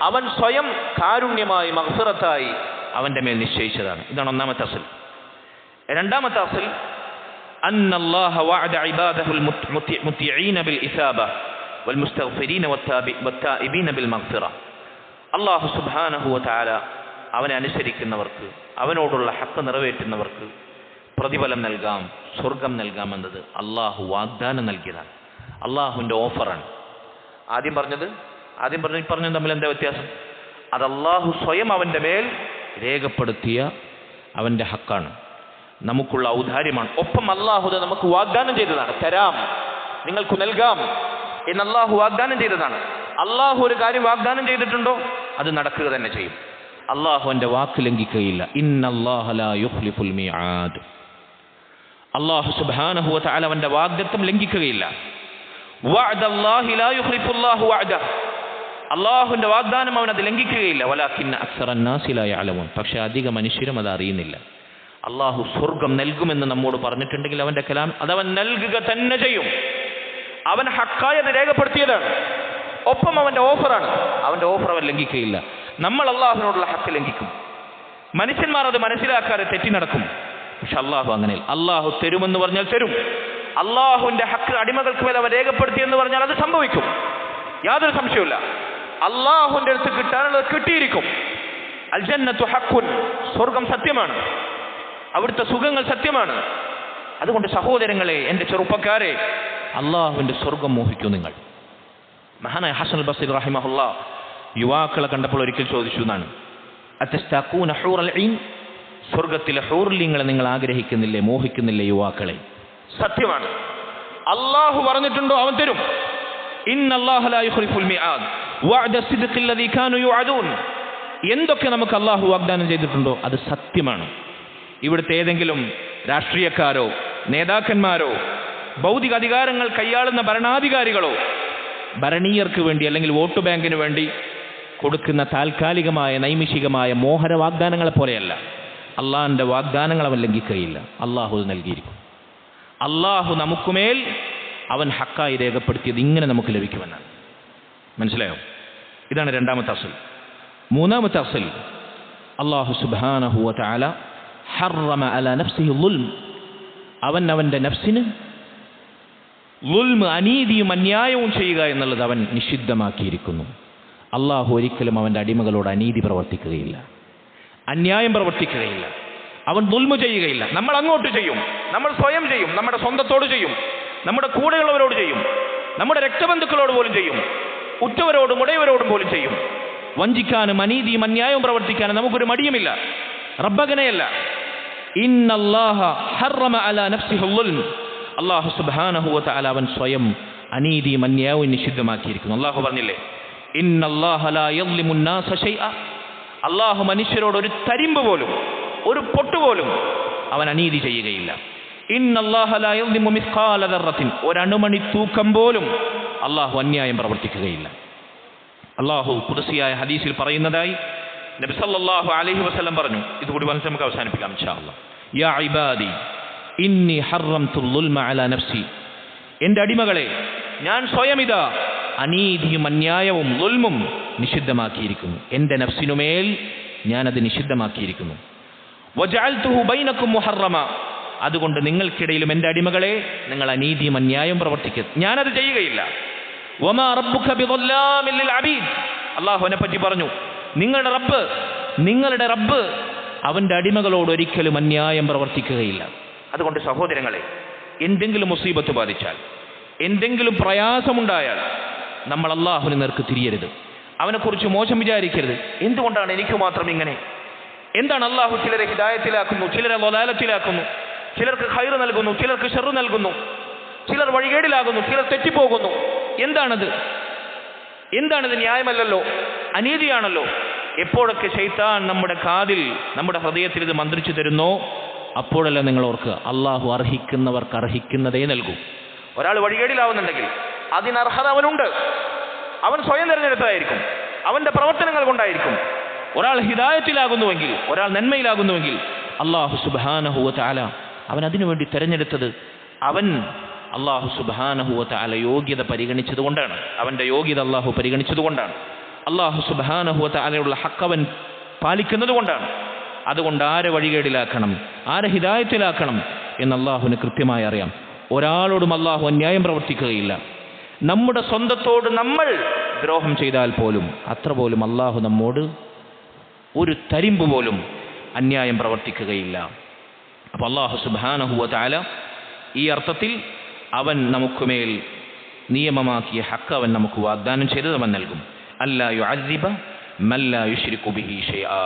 അവൻ സ്വയം കാരുണ്യമായി മഗ്ഫിറത്തായി അവൻ്റെ മേൽ നിശ്ചയിച്ചതാണ്. ഇതാണ് ഒന്നാമത്തെ അസ്ൽ. രണ്ടാമത്തെ അസ്ൽ, أن الله وعد عباده المطيعين بالإثابة والمستغفرين والتائبين بالمغفرة. അള്ളാഹു സുബ്ഹാനഹു വ തആല അവനെ അനുസരിക്കുന്നവർക്ക്, അവനോടുള്ള ഹക്ക് നിറവേറ്റുന്നവർക്ക് പ്രതിഫലം നൽകാം, സ്വർഗം നൽകാമെന്നത് അള്ളാഹു വാഗ്ദാനം നൽകിയതാണ്. അള്ളാഹുവിൻ്റെ ഓഫറാണ്. ആദ്യം പറഞ്ഞത് തമ്മിൽ എന്താ വ്യത്യാസം? അത് അള്ളാഹു സ്വയം അവൻ്റെ മേൽ രേഖപ്പെടുത്തിയ അവൻ്റെ ഹക്കാണ്, നമുക്കുള്ള ഔദാര്യമാണ്. ഒപ്പം അള്ളാഹു നമുക്ക് വാഗ്ദാനം ചെയ്തതാണ്. തരാം, നിങ്ങൾക്ക് നൽകാം എന്ന് അള്ളാഹു വാഗ്ദാനം ചെയ്തതാണ്. അള്ളാഹു ഒരു കാര്യം വാഗ്ദാനം ചെയ്തിട്ടുണ്ടോ അത് നടക്കുക തന്നെ ചെയ്യും. അള്ളാഹു എൻ്റെ വാക്ക് ലംഘിക്കുകയില്ല. ഇന്നല്ലാഹ ലാ യുഖ്ലിഫുൽ മിആദ്. അള്ളാഹു സുബ്ഹാനഹു വ തആല അവൻ്റെ വാഗ്ദത്തം ലംഘിക്കുകയില്ല. വഅദല്ലാഹി ലാ യുഖ്ലിഫുല്ലാഹു വഅദഹു. അള്ളാഹുവിൻ്റെ വാഗ്ദാനം അവൻ അത് ലംഘിക്കുകയില്ല. വലാകിന്ന അക്സറന്നാസി ലാ യഅലമൂൻ. പക്ഷേ അധിക മനുഷ്യരും അത് അറിയുന്നില്ല. അള്ളാഹു സ്വർഗം നൽകുമെന്ന് നമ്മോട് പറഞ്ഞിട്ടുണ്ടെങ്കിൽ അവൻ്റെ കലാം അതവൻ നൽകുക തന്നെ ചെയ്യും. അവൻ ഹക്കായത് രേഖപ്പെടുത്തിയതാണ്. ഒപ്പം അവൻ്റെ ഓഫറാണ്. അവൻ്റെ ഓഫർ അവൻ ലംഘിക്കുകയില്ല. നമ്മൾ അള്ളാഹുവിനോടുള്ള ഹക്ക് ലംഘിക്കും. മനുഷ്യന്മാർ അത് മനസ്സിലാക്കാതെ തെറ്റി നടക്കും. പക്ഷെ അള്ളാഹു അങ്ങനെ, അള്ളാഹു തരുമെന്ന് പറഞ്ഞാൽ തരും. അള്ളാഹുവിൻ്റെ ഹക്ക് അടിമകൾക്ക് മേൽ അവൻ രേഖപ്പെടുത്തിയെന്ന് പറഞ്ഞാൽ അത് സംഭവിക്കും, യാതൊരു സംശയവുമില്ല. അള്ളാഹുവിൻ്റെ അടുത്ത് കിട്ടാനുള്ളത് കിട്ടിയിരിക്കും. അൽ ജന്നത്തു ഹഖുൻ, സ്വർഗം സത്യമാണ്, അവിടുത്തെ സുഖങ്ങൾ സത്യമാണ്. അതുകൊണ്ട് സഹോദരങ്ങളെ, എൻ്റെ ചെറുപ്പക്കാരെ, അള്ളാഹുവിൻ്റെ സ്വർഗം മോഹിക്കൂ നിങ്ങൾ. മഹാനായ ഹസൻ അൽ ബസ്രി റഹിമഹുല്ലാഹ് യുവാക്കളെ കണ്ടപ്പോൾ ഒരിക്കൽ ചോദിച്ചു എന്നാണ്, അത്തസ്തഖൂന ഹൂറൽ ഐൻ, സ്വർഗത്തിലെ ഹൂർലിങ്ങളെ നിങ്ങൾ ആഗ്രഹിക്കുന്നില്ലേ, മോഹിക്കുന്നില്ലേ യുവാക്കളെ? സത്യമാണ്, അള്ളാഹു പറഞ്ഞിട്ടുണ്ടോ അവൻ തരും. ഇന്നല്ലാഹ ലാ യുഖ്ലിഫുൽ മിആദ് വഅദ സിദ്ഖിൽ ലദീ കാനൂ യുഅദൂൻ. എന്തൊക്കെ നമുക്ക് അള്ളാഹു വാഗ്ദാനം ചെയ്തിട്ടുണ്ടോ അത് സത്യമാണ്. ഇവിടുത്തെ ഏതെങ്കിലും രാഷ്ട്രീയക്കാരോ നേതാക്കന്മാരോ ഭൗതിക അധികാരങ്ങൾ കൈയാളുന്ന ഭരണാധികാരികളോ ഭരണീയർക്ക് വേണ്ടി അല്ലെങ്കിൽ വോട്ട് ബാങ്കിന് വേണ്ടി കൊടുക്കുന്ന താൽക്കാലികമായ നൈമിഷികമായ മോഹന വാഗ്ദാനങ്ങളെ പോലെയല്ല. അള്ളാഹിൻ്റെ വാഗ്ദാനങ്ങൾ അവൻ ലംഘിക്കുകയില്ല. അള്ളാഹു നൽകിയിരിക്കും. അള്ളാഹു നമുക്കുമേൽ അവൻ ഹക്കായി രേഖപ്പെടുത്തിയത് ഇങ്ങനെ നമുക്ക് ലഭിക്കുമെന്നാണ്. മനസ്സിലായോ? ഇതാണ് രണ്ടാമത്തെ അസ്ൽ. മൂന്നാമത്തെ അസ്ൽ, അള്ളാഹു സുബ്ഹാനഹു വ തആല ഹറമ അലാ നഫ്സിഹി ളുൽം. അവൻ അവൻ്റെ നഫ്സിന് ളുൽം, അനീതിയും അന്യായവും ചെയ്യുക എന്നുള്ളത് അവൻ നിഷിദ്ധമാക്കിയിരിക്കുന്നു. അള്ളാഹു ഒരിക്കലും അവൻ്റെ അടിമകളോട് അനീതി പ്രവർത്തിക്കുകയില്ല, അന്യായം പ്രവർത്തിക്കുകയില്ല. അവൻ ദുൽമ ചെയ്യുകയില്ല. നമ്മൾ അങ്ങോട്ട് ചെയ്യും, നമ്മൾ സ്വയം ചെയ്യും, നമ്മുടെ സ്വന്തത്തോട് ചെയ്യും, നമ്മുടെ കൂടെയുള്ളവരോട് ചെയ്യും, നമ്മുടെ രക്തബന്ധുക്കളോട് പോലും ചെയ്യും, ഉറ്റവരോടും ഉടയവരോടും പോലും ചെയ്യും. വഞ്ചിക്കാനും അനീതിയും അന്യായവും പ്രവർത്തിക്കാനും നമുക്കൊരു മടിയുമില്ല. റബ്ബകനെയല്ല. ഇന്നല്ലാഹ ഹറമ അലാ നഫ്സിഹി ളുൽം. അല്ലാഹു സുബ്ഹാനഹു വ തആല അവൻ സ്വയം അനീതിയും അന്യായവും നിഷിദ്ധമാക്കിയിരിക്കുന്നു. അല്ലാഹു പറഞ്ഞില്ലേ, ഇന്നല്ലാഹ ലാ യദ്ലിമു നാസ ശൈഅ. അല്ലാഹു മനുഷ്യരോട് ഒരു തരിമ്പ് പോലും, ഒരു പൊട്ടുപോലും അവൻ അനീതി ചെയ്യുകയില്ല. ഇന്നല്ലാഹ ലാ യദ്ലിമു മിസ്ഖാല ദർറത്തിൻ. ഒരണുമണി തൂക്കം പോലും അല്ലാഹു അന്യായം പ്രവർത്തിക്കുകയില്ല. അല്ലാഹു ഖുദ്സിയായ ഹദീസിൽ പറയുന്നതായി നബി സല്ലല്ലാഹു അലൈഹി വസല്ലം പറഞ്ഞു. ഇതുകൂടി പറഞ്ഞ് നമുക്ക് അവസാനിപ്പിക്കാം ഇൻഷാ അല്ലാഹ്. യാ ഇബാദി ഇന്നി ഹറംതു ളുൽമ അലാ നഫ്സി. എൻ്റെ അടിമകളെ, ഞാൻ സ്വയം ഇതാ അനീതിയും അന്യായവും ദുൽമും നിഷിദ്ധമാക്കിയിരിക്കുന്നു. എൻ്റെ നഫ്സിനുമേൽ ഞാനത് നിഷിദ്ധമാക്കിയിരിക്കുന്നു. വജഅൽതുഹു ബൈനക്കും മുഹറമ, അതുകൊണ്ട് നിങ്ങൾക്കിടയിലും എൻ്റെ അടിമകളെ നിങ്ങൾ അനീതിയും അന്യായം പ്രവർത്തിക്കുക, ഞാനത് ചെയ്യുകയില്ല. വമാ റബ്ബുക ബിദല്ലാമിൽ ലിൽ അബീദ്, അല്ലാഹുവിനെ പറ്റി പറഞ്ഞു, നിങ്ങളുടെ റബ്ബ് അവൻ്റെ അടിമകളോട് ഒരിക്കലും അന്യായം പ്രവർത്തിക്കുകയില്ല. അതുകൊണ്ട് സഹോദരങ്ങളെ, എന്തെങ്കിലും മുസീബത്ത് ബാധിച്ചാൽ, എന്തെങ്കിലും പ്രയാസമുണ്ടായാൽ നമ്മൾ അല്ലാഹുവിന് നേർക്ക് തിരിയരുത്, അവനെക്കുറിച്ച് മോശം വിചാരിക്കരുത്. എന്തുകൊണ്ടാണ് എനിക്ക് മാത്രം ഇങ്ങനെ? എന്താണ് അല്ലാഹു ചിലരെ ഹിദായത്തിലാക്കുന്നു, ചിലരെ ളലാലത്തിലാക്കുന്നു, ചിലർക്ക് ഖൈർ നൽകുന്നു, ചിലർക്ക് ശർറ് നൽകുന്നു, ചിലർ വഴികേടിലാകുന്നു, ചിലർ തെറ്റിപ്പോകുന്നു. എന്താണിത്? ന്യായമല്ലല്ലോ, അനീതിയാണല്ലോ. എപ്പോഴൊക്കെ ശൈത്താൻ നമ്മുടെ കാതിൽ, നമ്മുടെ ഹൃദയത്തിൽ ഇത് മന്ത്രിച്ചു തരുന്നോ അപ്പോഴല്ല നിങ്ങൾ ഓർക്കുക, അള്ളാഹു അർഹിക്കുന്നവർക്ക് അർഹിക്കുന്നതേ നൽകൂ. ഒരാൾ വഴികേടിലാവുന്നുണ്ടെങ്കിൽ അതിനർഹത അവനുണ്ട്, അവൻ സ്വയം തിരഞ്ഞെടുത്തതായിരിക്കും, അവൻ്റെ പ്രവർത്തനങ്ങൾ കൊണ്ടായിരിക്കും. ഒരാൾ ഹിദായത്തിലാകുന്നുവെങ്കിൽ, ഒരാൾ നന്മയിലാകുന്നുവെങ്കിൽ അല്ലാഹു സുബ്ഹാനഹു വ തആല അവൻ അതിനുവേണ്ടി തിരഞ്ഞെടുത്തത് അവൻ അല്ലാഹു സുബ്ഹാനഹു വ തആല യോഗ്യത പരിഗണിച്ചതുകൊണ്ടാണ്, അവൻ്റെ യോഗ്യത അല്ലാഹു പരിഗണിച്ചതുകൊണ്ടാണ്, അല്ലാഹു സുബ്ഹാനഹു വ തആലയുള്ള ഹക്ക് അവൻ പാലിക്കുന്നത് കൊണ്ടാണ്. അതുകൊണ്ട് ആരെ വഴികേടിലാക്കണം, ആരെ ഹിദായത്തിലാക്കണം എന്ന് അല്ലാഹുവിന് കൃത്യമായി അറിയാം. ഒരാളോടും അല്ലാഹു അന്യായം പ്രവർത്തിക്കുകയില്ല. നമ്മുടെ സ്വന്തത്തോട് നമ്മൾ ദ്രോഹം ചെയ്താൽ പോലും അത്ര പോലും അല്ലാഹു നമ്മോട് ഒരു തരിമ്പ് പോലും അന്യായം പ്രവർത്തിക്കുകയില്ല. അപ്പോൾ അല്ലാഹു സുബ്ഹാനഹു വ തആല ഈ അർത്ഥത്തിൽ അവൻ നമുക്കുമേൽ നിയമമാക്കിയ ഹക്ക് അവൻ നമുക്ക് വാഗ്ദാനം ചെയ്തത് അവൻ നൽകും. അല്ലാ യുഅദ്ദിബ മൻ ലാ യുശ്രികു ബിഹി ഷൈആ.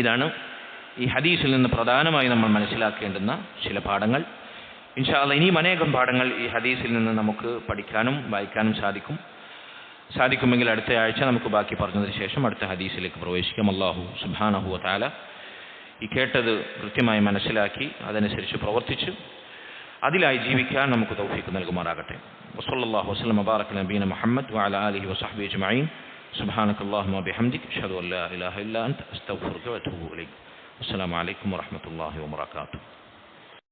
ഇതാണ് ഈ ഹദീസിൽ നിന്ന് പ്രധാനമായി നമ്മൾ മനസ്സിലാക്കേണ്ടുന്ന ചില പാഠങ്ങൾ. ഇൻഷാ അല്ലാഹ് ഇനിയും അനേകം പാഠങ്ങൾ ഈ ഹദീസിൽ നിന്ന് നമുക്ക് പഠിക്കാനും വായിക്കാനും സാധിക്കുമെങ്കിൽ അടുത്ത ആഴ്ച നമുക്ക് ബാക്കി പറഞ്ഞതിന് ശേഷം അടുത്ത ഹദീസിലേക്ക് പ്രവേശിക്കാം. അല്ലാഹു സുബ്ഹാനഹു വ തആല ഈ കേട്ടത് കൃത്യമായി മനസ്സിലാക്കി അതനുസരിച്ച് പ്രവർത്തിച്ച് അതിലായി ജീവിക്കാൻ നമുക്ക് തൗഫീഖ് നൽകുമാറാകട്ടെ. വസല്ലല്ലാഹു വസല്ലം വബാറക അലാ നബിയിന മുഹമ്മദ് വഅലാ ആലിഹി വസഹ്ബിഹി അജ്മഈൻ. സുബ്ഹാനകല്ലാഹുമ്മ വബിഹംദിക അഷ്ഹദു അൻ ലാ ഇലാഹ ഇല്ലാ അൻത അസ്തഗ്ഫിറുക വഅതൂബു ഇലൈക്. അസ്സലാമു അലൈക്കും വറഹ്മത്തുള്ളാഹി വബറകാതുഹു.